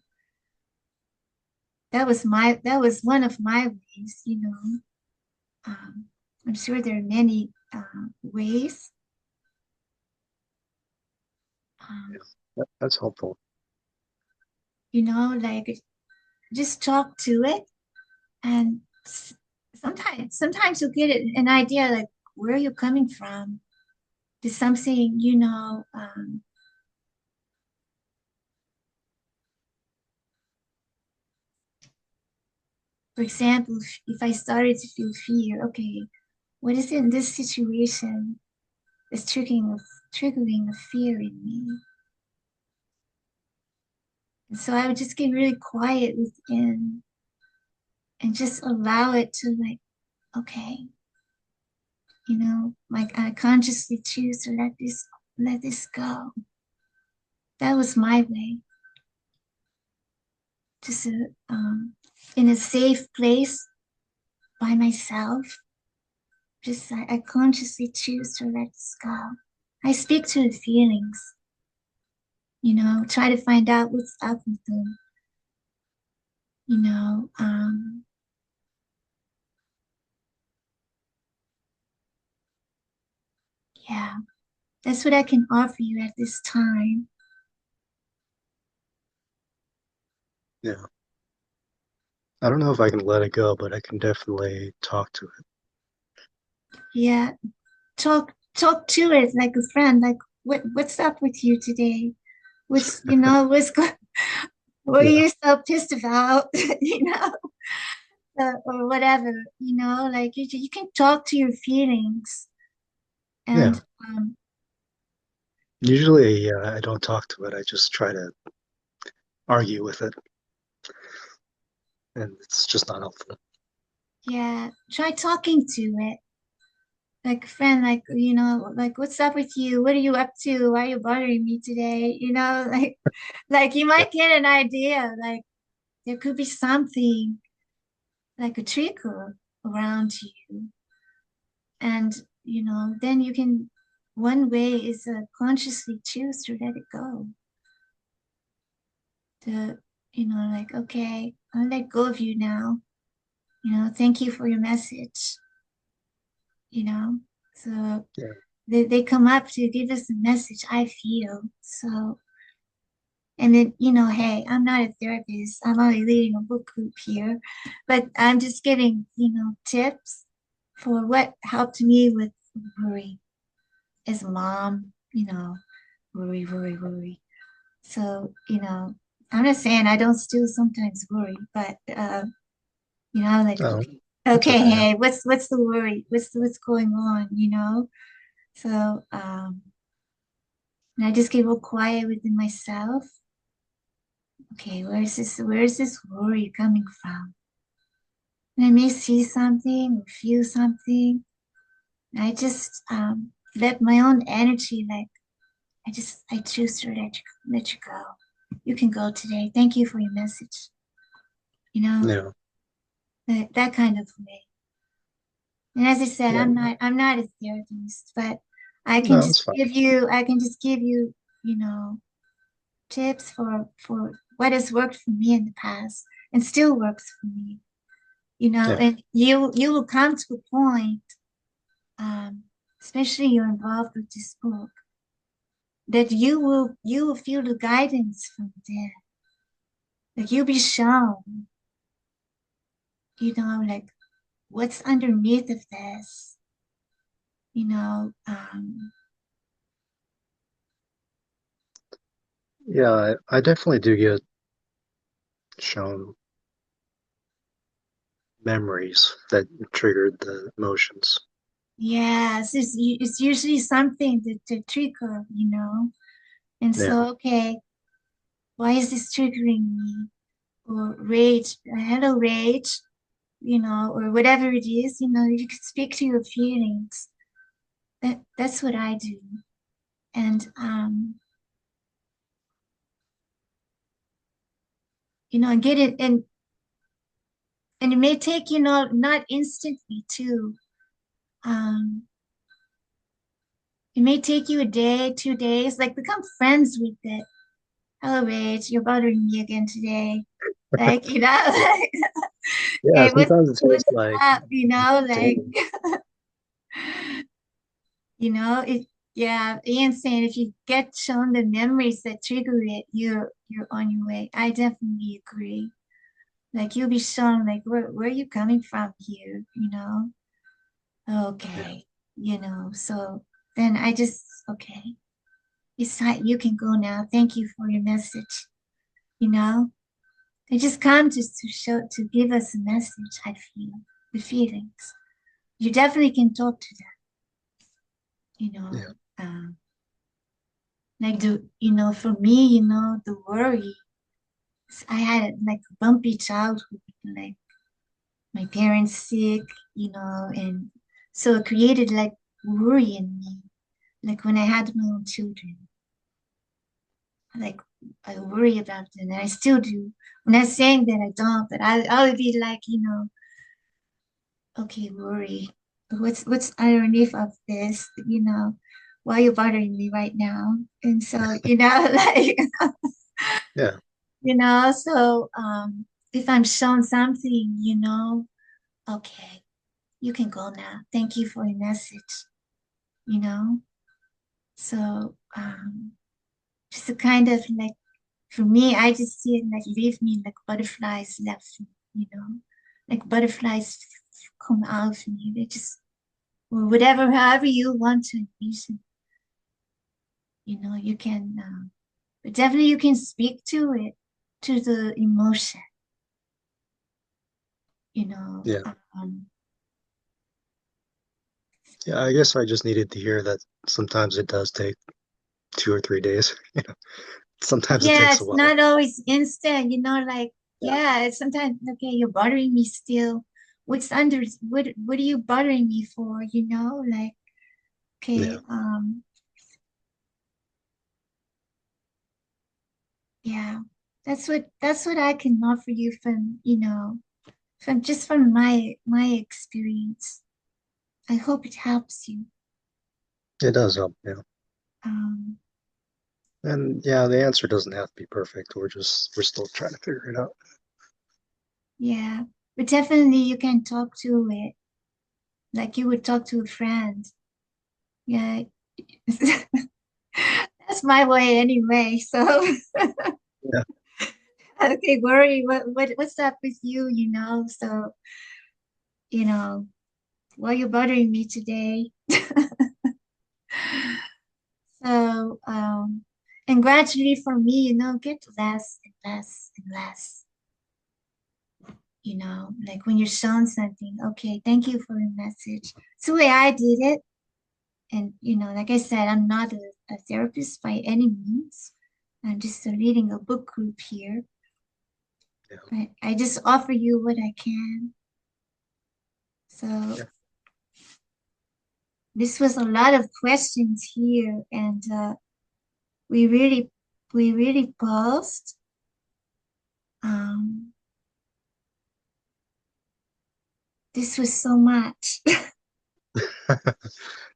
that was one of my ways, you know. I'm sure there are many ways. Um, That's helpful. you know, like just talk to it, and sometimes you'll get an idea like where you're coming from. There's something, you know, for example, if I started to feel fear, okay, what is it in this situation that's triggering a fear in me? And so I would just get really quiet within and just allow it to like, okay, you know, like I consciously choose to let this go. That was my way, just in a safe place by myself. Just I consciously choose to let this go. I speak to the feelings, you know, try to find out what's up with them, you know. Yeah, that's what I can offer you at this time. Yeah. I don't know if I can let it go, but I can definitely talk to it. Yeah, talk to it like a friend. Like what's up with you today? What's you know what's going? What are Yeah. you so pissed about? You know, or whatever. You know, like you can talk to your feelings, Yeah. and Usually, I don't talk to it. I just try to argue with it, and it's just not helpful. yeah, try talking to it like a friend. Like you know, like what's up with you? What are you up to? Why are you bothering me today? You know, like you Yeah. might get an idea. Like there could be something like a trigger around you, and you know, then you can. One way is to consciously choose to let it go. To you know, like okay, I'll let go of you now. You know, thank you for your message. You know, so Yeah. they come up to give us a message I feel. So, and then, you know, hey, I'm not a therapist. I'm only leading a book group here, but I'm just giving, you know, tips for what helped me with worry as a mom, you know, worry. So, you know, I'm not saying I don't still sometimes worry, but, you know, like, Oh, it's okay, okay. hey, what's the worry? What's going on, you know? So, and I just get real quiet within myself. Okay, where's this worry coming from? And I may see something or feel something. And I just let my own energy, like I choose to let you go. You can go today. Thank you for your message. You know, Yeah. that kind of way. And as I said, Yeah. I'm not a therapist, but No, it's fine. I can just give you, you know, tips for what has worked for me in the past and still works for me, you know. Yeah. And you will come to a point, um, especially you're involved with this book, that you will feel the guidance from there. Like you'll be shown, like what's underneath of this, you know. Yeah, I definitely do get shown memories that triggered the emotions. Yes, it's usually something to trigger, And Yeah, so, okay, why is this triggering me? Or rage, hello, rage, or whatever it is, you can speak to your feelings. That's what I do. And, get it. And it may take, not instantly too. Um, it may take you a day, 2 days, like become friends with it. Hello, rage, you're bothering me again today. Like, like, yeah. hey, Sometimes it what's feels like, up, like, dang, it, yeah, Ian's saying if you get shown the memories that trigger it, you're on your way. I definitely agree. Like you'll be shown like where are you coming from here, yeah, Okay, so then I just okay. It's time you can go now. Thank you for your message, you know. They just come just to show to give us a message, I feel. The feelings. You definitely can talk to them, you know. yeah, Um, like for me, the worry. I had like a bumpy childhood, like my parents sick, and so it created like worry in me. Like when I had my own children, like I worry about them, and I still do. I'm not saying that I don't, but I'll be like, okay, worry. What's underneath of this? Why are you bothering me right now? And so, like yeah, so if I'm shown something, okay, you can go now. Thank you for your message, you know. So just a kind of like for me, I just see it like leave me like butterflies left, like butterflies come out of me. They just or whatever, however you want to envision, you can, but definitely you can speak to it, to the emotion, you know. yeah, yeah. I guess I just needed to hear that sometimes it does take 2 or 3 days. Sometimes it Yeah, takes a it's while. not always instant, like, Yeah, yeah, it's sometimes, okay, you're bothering me still. What are you bothering me for, Like, yeah, okay, yeah, that's what I can offer you from, from my experience. I hope it helps you. it does help. Yeah, Um, and yeah, the answer doesn't have to be perfect. We're still trying to figure it out. yeah, but definitely you can talk to it like you would talk to a friend. Yeah, that's my way anyway. So Yeah, okay, worry, what's up with you? So you know, why you bothering me today? So and gradually for me, get less and less and less. Like when you're shown something, okay, thank you for your message. It's the way I did it. And, like I said, I'm not a therapist by any means. I'm just leading a book group here. yeah, But I just offer you what I can. So yeah. this was a lot of questions here, and we really, we really paused. Um, this was so much. That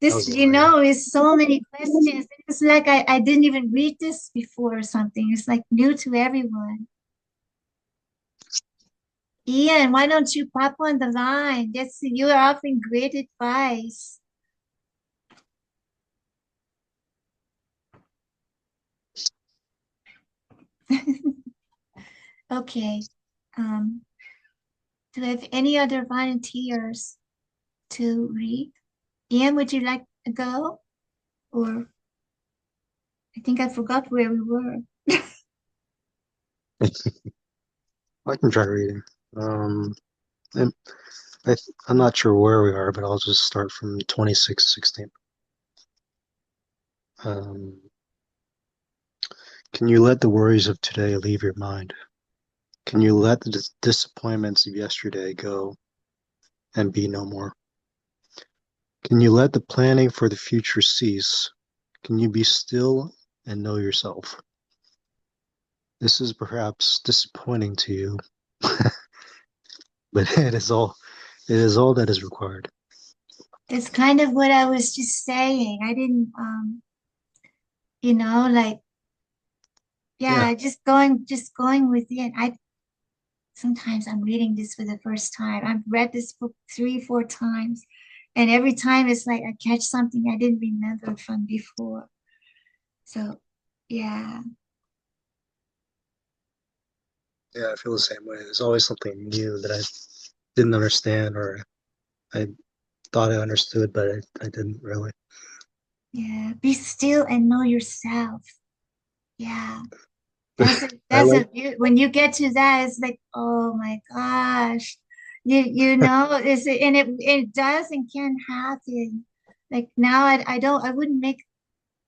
This, was a lot. Yeah, is so many questions. It's like I didn't even read this before or something. It's like new to everyone. Ian, why don't you pop on the line? You're offering great advice. Okay. Um, do I have any other volunteers to read? Ian, would you like to go? Or I think I forgot where we were. I can try reading. And I'm not sure where we are, but I'll just start from 26:16. Um, can you let the worries of today leave your mind? Can you let the disappointments of yesterday go and be no more? Can you let the planning for the future cease? Can you be still and know yourself? This is perhaps disappointing to you, but it is all that is required. It's kind of what I was just saying. I didn't, like, Yeah, yeah, just going within. Sometimes I'm reading this for the first time. I've read this book 3, 4 times, and every time it's like I catch something I didn't remember from before. So, yeah, yeah, I feel the same way. There's always something new that I didn't understand or I thought I understood, but I didn't really. yeah. Be still and know yourself. Yeah. I like, When you get to that, it's like, oh my gosh, and it does and can happen. Like now, I wouldn't make,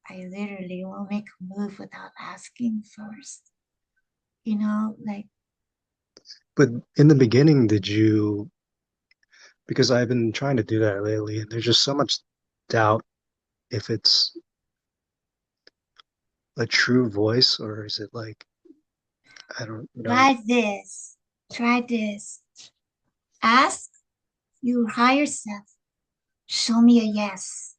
I literally won't make a move without asking first. Like but in the beginning, did you, because I've been trying to do that lately, and there's just so much doubt if it's a true voice or is it like, I don't know, try this, try this. Ask your higher self. Show me a yes.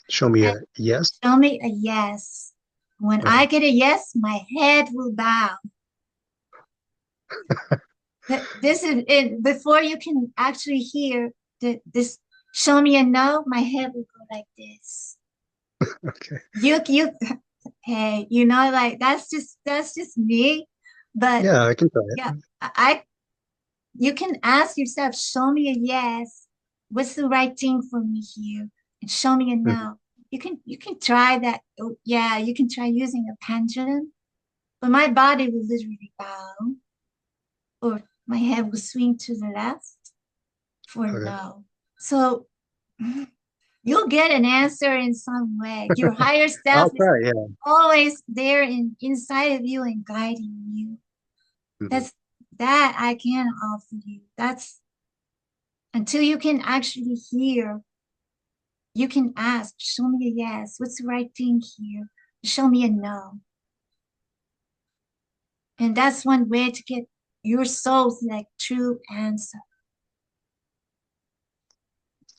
show me a And yes. show me a yes. When Uh, I get a yes, my head will bow. This is it. Before you can actually hear this, show me a no, my head will go like this. okay. You, hey, like that's just me. But Yeah, I can try yeah, it. I you can ask yourself, show me a yes. What's the right thing for me here? And show me a Mhm. no. You can try that. Oh, yeah, you can try using a pendulum, but my body will literally bow, or my head will swing to the left for Okay. no. So you'll get an answer in some way. Your higher self I'll is try, yeah. always there inside of you and guiding you. Mhm. That's that I can offer you. That's until you can actually hear, you can ask, show me a yes. What's the right thing here? Show me a no. And that's one way to get your soul's like true answer.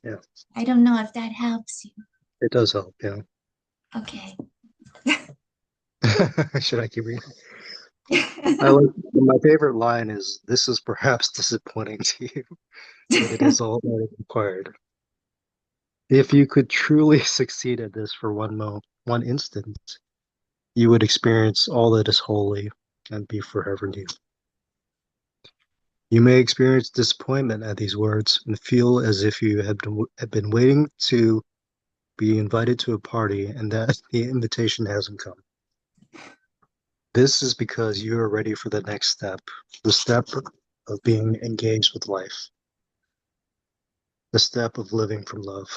Yeah, I don't know if that helps you. it does help, yeah. Okay. Should I keep reading? I like my favorite line is this is perhaps disappointing to you, but it is all that is required. If you could truly succeed at this for one instant, you would experience all that is holy and be forever new. You may experience disappointment at these words and feel as if you had been waiting to be invited to a party and that the invitation hasn't come. This is because you are ready for the next step, the step of being engaged with life, the step of living from love.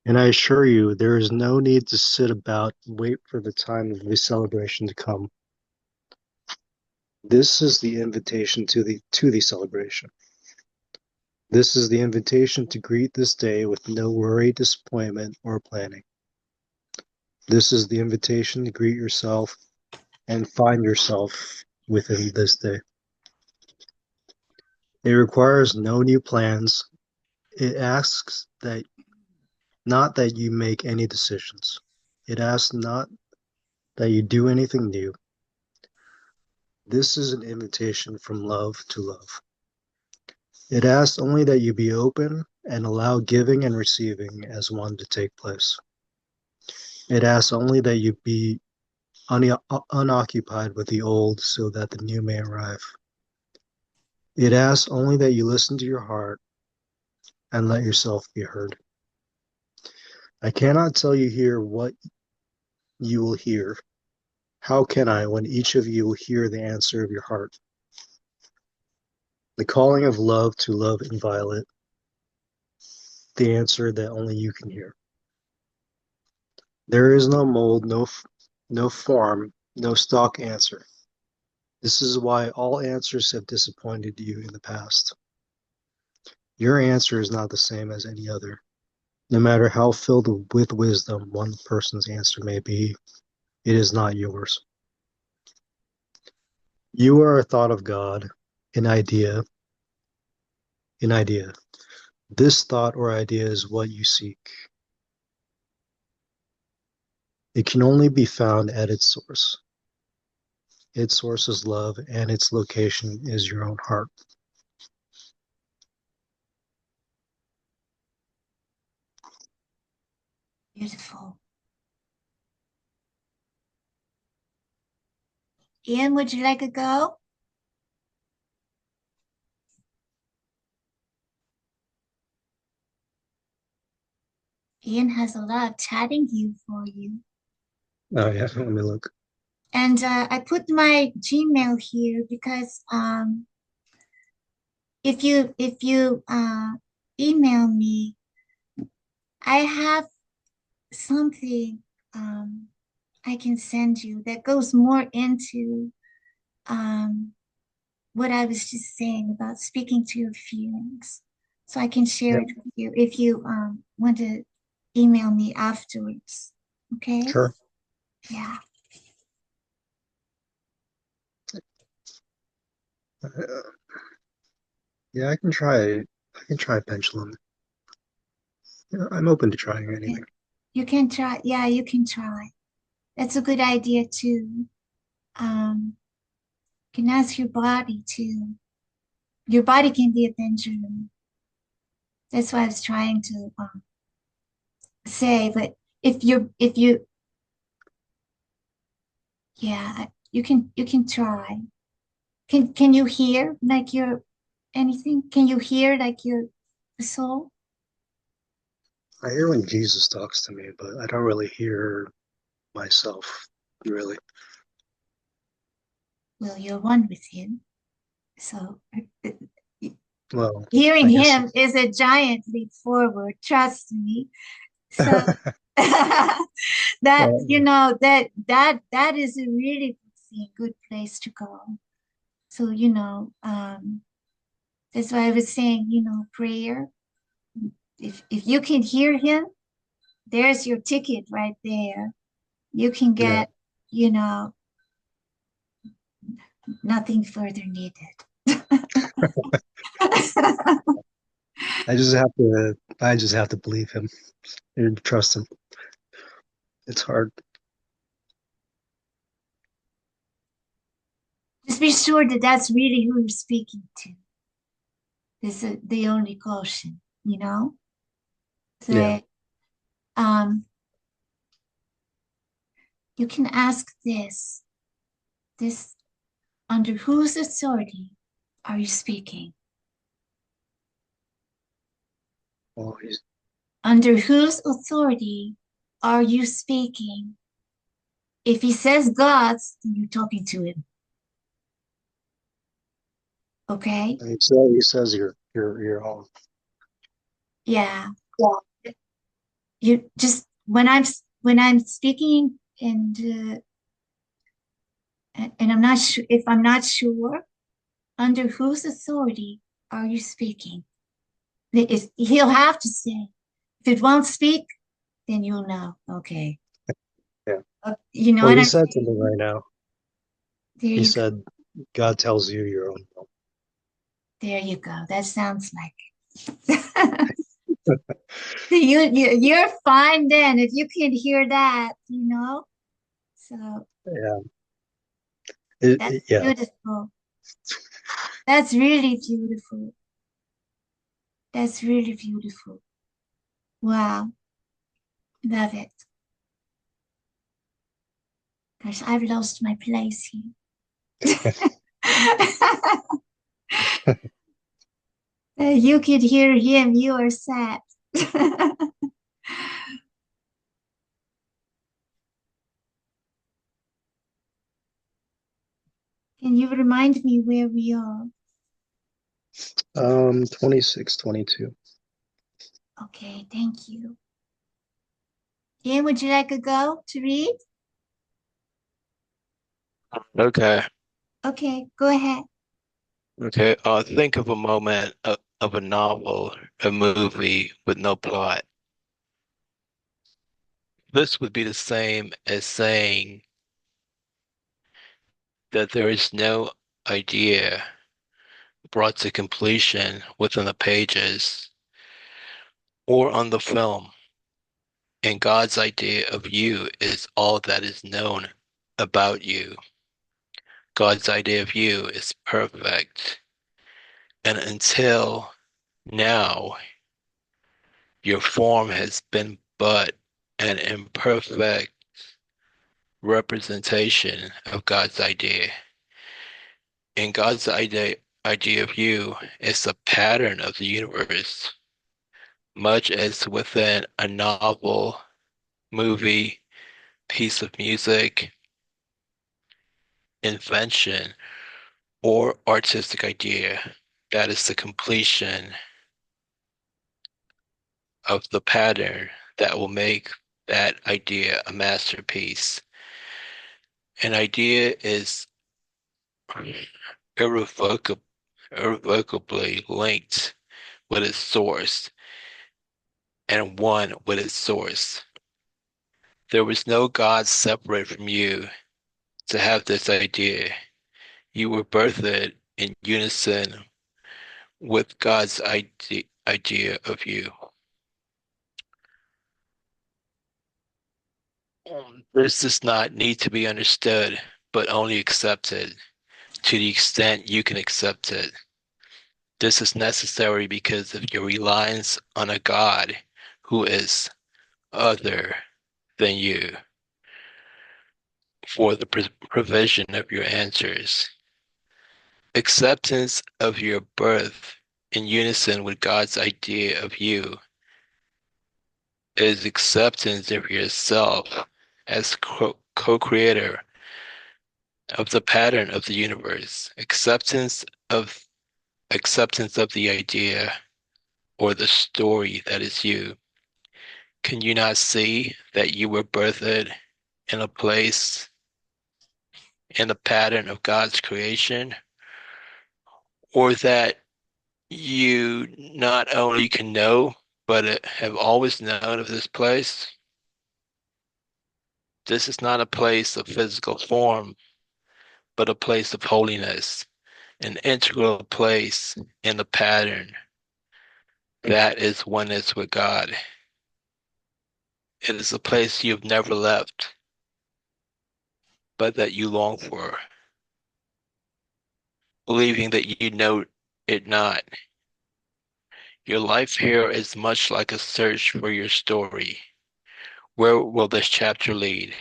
And I assure you, there is no need to sit about and wait for the time of the celebration to come. This is the invitation to the celebration. This is the invitation to greet this day with no worry, disappointment, or planning. This is the invitation to greet yourself and find yourself within this day. It requires no new plans. It asks that not that you make any decisions. It asks not that you do anything new. This is an invitation from love to love. It asks only that you be open and allow giving and receiving as one to take place. It asks only that you be unoccupied with the old so that the new may arrive. It asks only that you listen to your heart and let yourself be heard. I cannot tell you here what you will hear. How can I when each of you will hear the answer of your heart? The calling of love to love inviolate, the answer that only you can hear. There is no mold, no form, no stock answer. This is why all answers have disappointed you in the past. Your answer is not the same as any other. No matter how filled with wisdom one person's answer may be, it is not yours. You are a thought of God, an idea, an idea. This thought or idea is what you seek. It can only be found at its source. Its source is love, and its location is your own heart. Beautiful. Ian, would you like to go? Ian has a lot of chatting here for you. Oh yeah, let me look. And I put my Gmail here because if you email me, I have something I can send you that goes more into what I was just saying about speaking to your feelings. So I can share Yep, it with you if you want to email me afterwards. Okay? sure. Yeah. Uh, yeah, I can try. I can try pendulum. Yeah, I'm open to trying anything. You can try. Yeah, you can try. That's a good idea too. You can ask your body too. Your body can be a pendulum. That's what I was trying to say. But if you yeah, you can try. Can you hear like your anything? Can you hear like your soul? I hear when Jesus talks to me, but I don't really hear myself, really. Well, you're one with him. So Well, hearing I guess. him is a giant leap forward, trust me. So that Well, that is a really good place to go. So that's why I was saying, prayer. If you can hear him, there's your ticket right there. You can yeah, get, nothing further needed. I just have to believe him and trust him. It's hard. Just be sure that that's really who you're speaking to. This is the only caution, Yeah. So um, you can ask this, under whose authority are you speaking? Well, he's Under whose authority are you speaking? If he says God's, then you're talking to him. Okay? he says you're all. Yeah. You just when I'm speaking and I'm not sure if I'm not sure, under whose authority are you speaking? He'll have to say. If it won't speak, then you'll know. Okay. Yeah. You know Well, what he I'm said saying? something right now. There He you go. said God tells you your own will. There you go. That sounds like it. You're fine then if you can hear that. So Yeah. that's Yeah. beautiful. That's really beautiful. That's really beautiful. Wow. Love it. Gosh, I've lost my place here. You could hear him, you are sad. Can you remind me where we are? 26, 22. Okay, thank you. Ian, would you like a go to read? Okay. Okay, go ahead. Okay. Think of a moment of a novel, a movie with no plot. This would be the same as saying that there is no idea brought to completion within the pages or on the film. And God's idea of you is all that is known about you. God's idea of you is perfect. And until now, your form has been but an imperfect representation of God's idea. And God's idea of you is a pattern of the universe, much as within a novel, movie, piece of music, invention, or artistic idea. That is the completion of the pattern that will make that idea a masterpiece. An idea is irrevocably linked with its source and one with its source. There was no God separate from you to have this idea. You were birthed in unison with God's idea of you. This does not need to be understood, but only accepted to the extent you can accept it. This is necessary because of your reliance on a God who is other than you for the provision of your answers. Acceptance of your birth in unison with God's idea of you is acceptance of yourself as co-creator of the pattern of the universe. Acceptance of the idea or the story that is you. Can you not see that you were birthed in a place in the pattern of God's creation? Or that you not only can know, but have always known of this place? This is not a place of physical form, but a place of holiness, an integral place in the pattern that is oneness with God. It is a place you have never left, but that you long for, believing that you know it not. Your life here is much like a search for your story. Where will this chapter lead?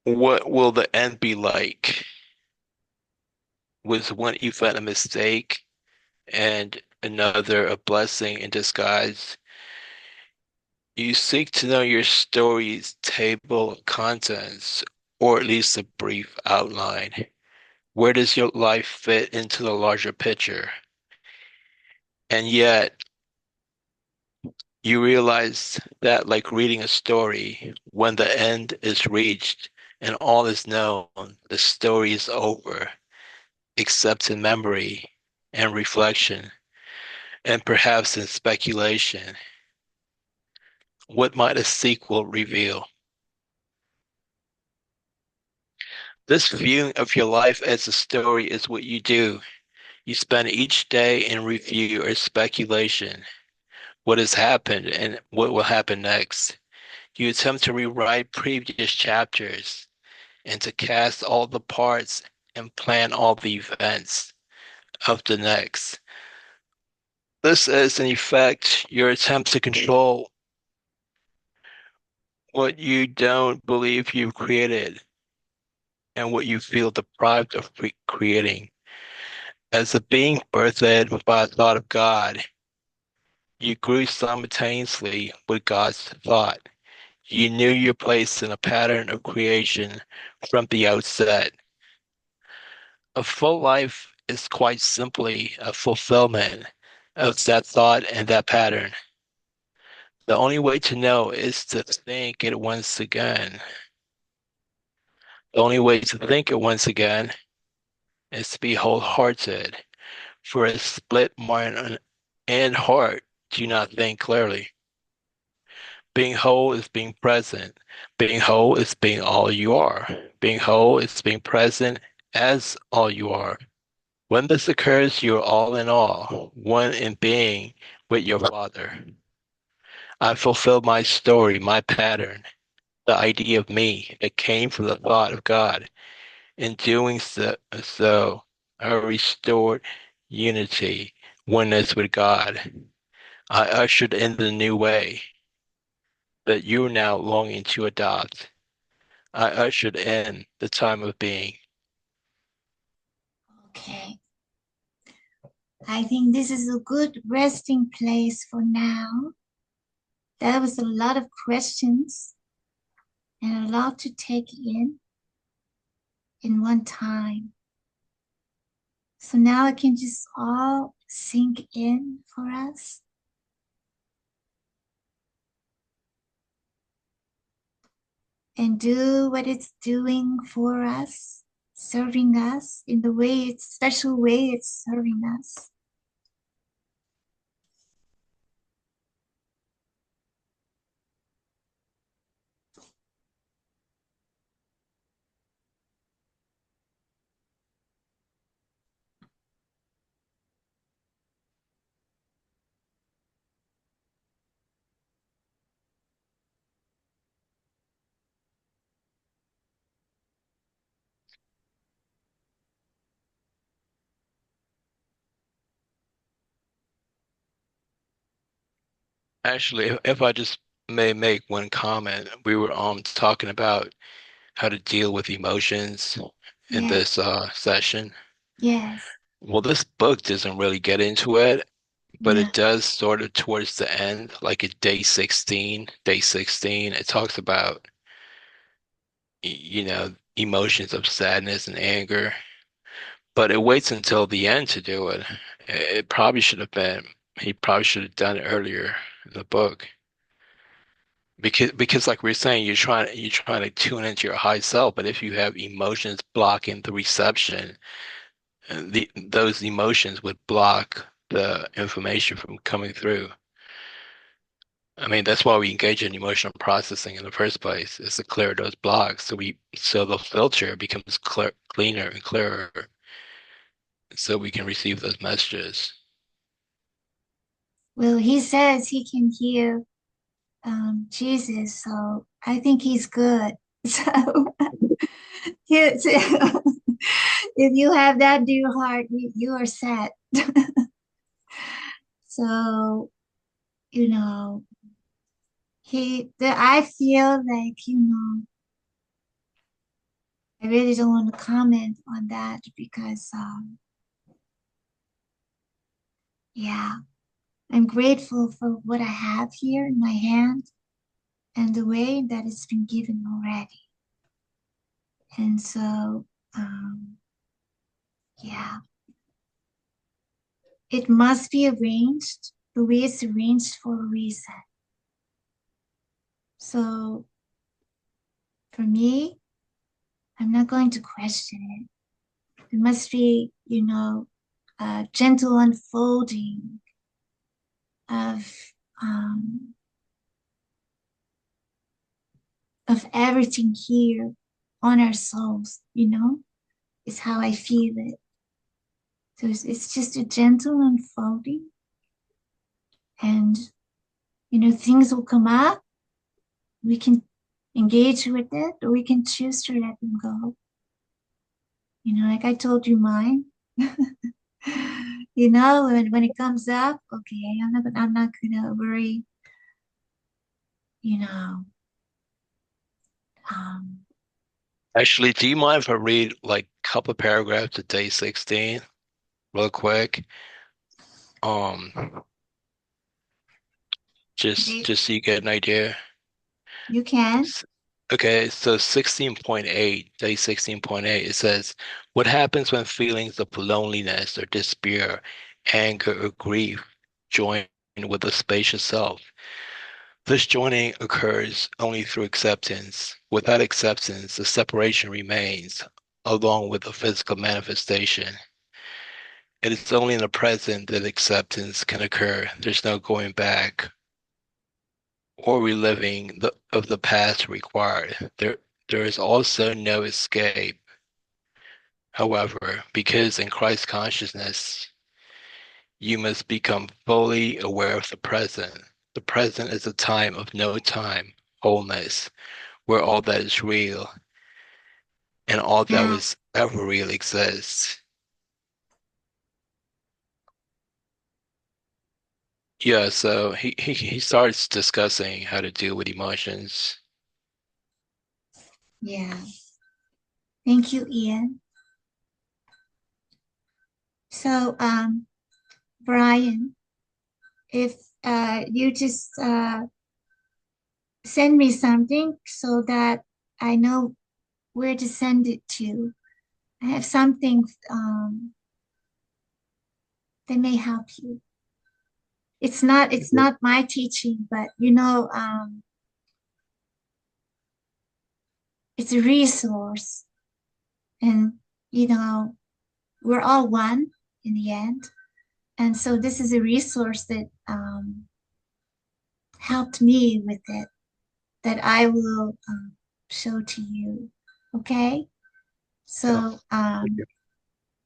What will the end be like? Was one event a mistake and another a blessing in disguise? You seek to know your story's table of contents, or at least a brief outline. Where does your life fit into the larger picture? And yet, you realize that, like reading a story, when the end is reached and all is known, the story is over, except in memory and reflection, and perhaps in speculation. What might a sequel reveal? This viewing of your life as a story is what you do. You spend each day in review or speculation. What has happened and what will happen next? You attempt to rewrite previous chapters and to cast all the parts and plan all the events of the next. This is, in effect, your attempt to control what you don't believe you've created and what you feel deprived of creating. As a being birthed by a thought of God, you grew simultaneously with God's thought. You knew your place in a pattern of creation from the outset. A full life is quite simply a fulfillment of that thought and that pattern. The only way to know is to think it once again. The only way to think it once again is to be wholehearted, for a split mind and heart do not think clearly. Being whole is being present. Being whole is being all you are. Being whole is being present as all you are. When this occurs, you are all in all, one in being with your Father. I fulfilled my story, my pattern, the idea of me that came from the thought of God. In doing so, I restored unity, oneness with God. I ushered in the new way that you are now longing to adopt. I ushered in the time of being. Okay. I think this is a good resting place for now. That was a lot of questions and a lot to take in one time. So now it can just all sink in for us. And do what it's doing for us, serving us in the way it's special way it's serving us. Actually, if I just may make one comment, we were talking about how to deal with emotions in Yes, this session. yes, Well, this book doesn't really get into it, but no, it does sort of towards the end, like at day 16, it talks about, emotions of sadness and anger, but it waits until the end to do it. It probably should have been, he probably should have done it earlier in the book. Because like we're saying, you're trying to tune into your high self, but if you have emotions blocking the reception, those emotions would block the information from coming through. I mean, that's why we engage in emotional processing in the first place, is to clear those blocks. So the filter becomes cleaner and clearer, so we can receive those messages. well, he says he can hear Jesus, so I think he's good. So, if you have that dear heart, you are set. So, you know, I feel like, I really don't want to comment on that because, yeah, I'm grateful for what I have here in my hand and the way that it's been given already. And so, yeah, it must be arranged the way it's arranged for a reason. So, for me, I'm not going to question it. It must be, a gentle unfolding of um, of everything here on our souls, is how I feel it. So it's just a gentle unfolding, and things will come up. We can engage with it, or we can choose to let them go. Like I told you mine. When it comes up, okay, I'm not gonna worry, you know, Actually, do you mind if I read like a couple paragraphs of day 16 real quick? Um, just so you get an idea. You can. Okay, so 16.8, day 16.8, it says, what happens when feelings of loneliness or despair, anger or grief join with the spacious self? This joining occurs only through acceptance. Without acceptance, the separation remains, along with the physical manifestation. It is only in the present that acceptance can occur. There's no going back or reliving of the past required. There is also no escape. However, because in Christ consciousness, you must become fully aware of the present. The present is a time of no time, wholeness, where all that is real and all that Yeah. was ever real exists. Yeah, so he starts discussing how to deal with emotions. Yeah. Thank you, Ian. So, Brian, if you just send me something so that I know where to send it to. I have something that may help you. It's not my teaching, but it's a resource, and we're all one in the end. And so this is a resource that helped me with it, that I will show to you. Okay? So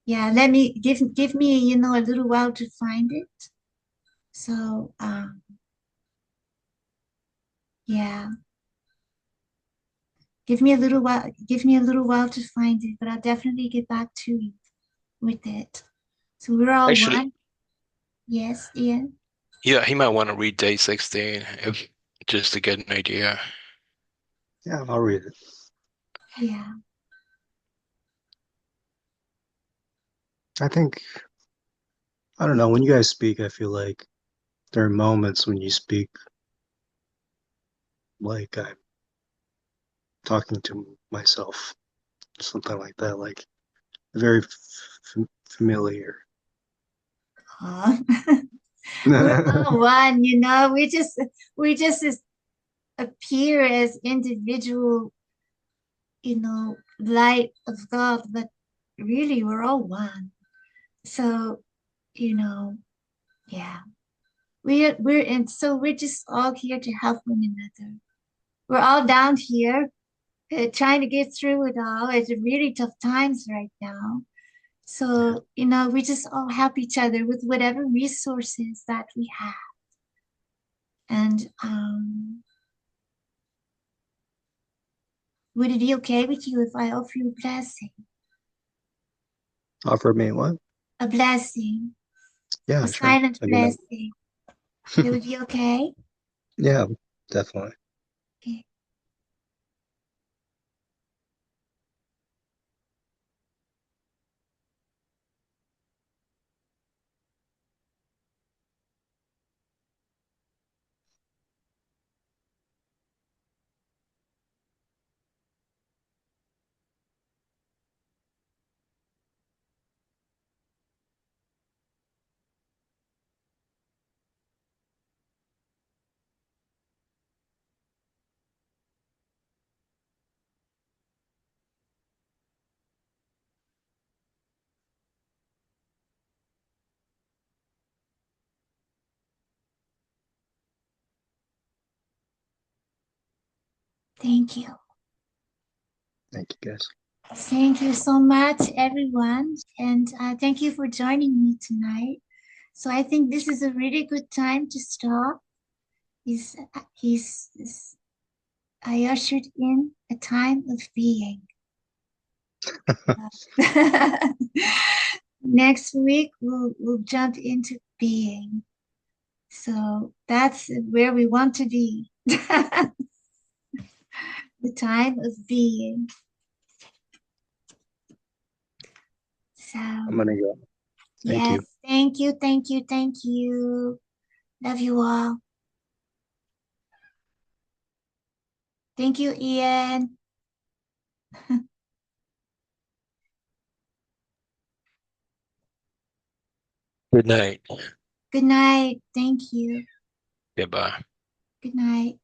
yeah, let me give me a little while to find it. So yeah, give me a little while to find it, but I'll definitely get back to you with it. So we're all Actually, one. Yes, Ian. yeah, he might want to read day 16 if just to get an idea. Yeah, I'll read it. Yeah. I think, I don't know, when you guys speak, I feel like there are moments when you speak like I'm talking to myself, something like that, like very familiar. Aw. We're all one, we just appear as individual, light of God, but really we're all one. So, yeah. We're just all here to help one another. We're all down here trying to get through it all. It's really tough times right now. So, we just all help each other with whatever resources that we have. And would it be okay with you if I offer you a blessing? Offer me what? A blessing, Yeah, a sure. silent I mean, blessing. It would be okay? yeah, definitely. Okay. Thank you. Thank you, guys. Thank you so much, everyone. And thank you for joining me tonight. So I think this is a really good time to stop. I ushered in a time of being. Next week, we'll jump into being. So that's where we want to be. the time of being. So, I'm gonna go. Thank yes, you. thank you, thank you, thank you. Love you all. Thank you, Ian. Good night. Good night. Thank you. Goodbye. Good night.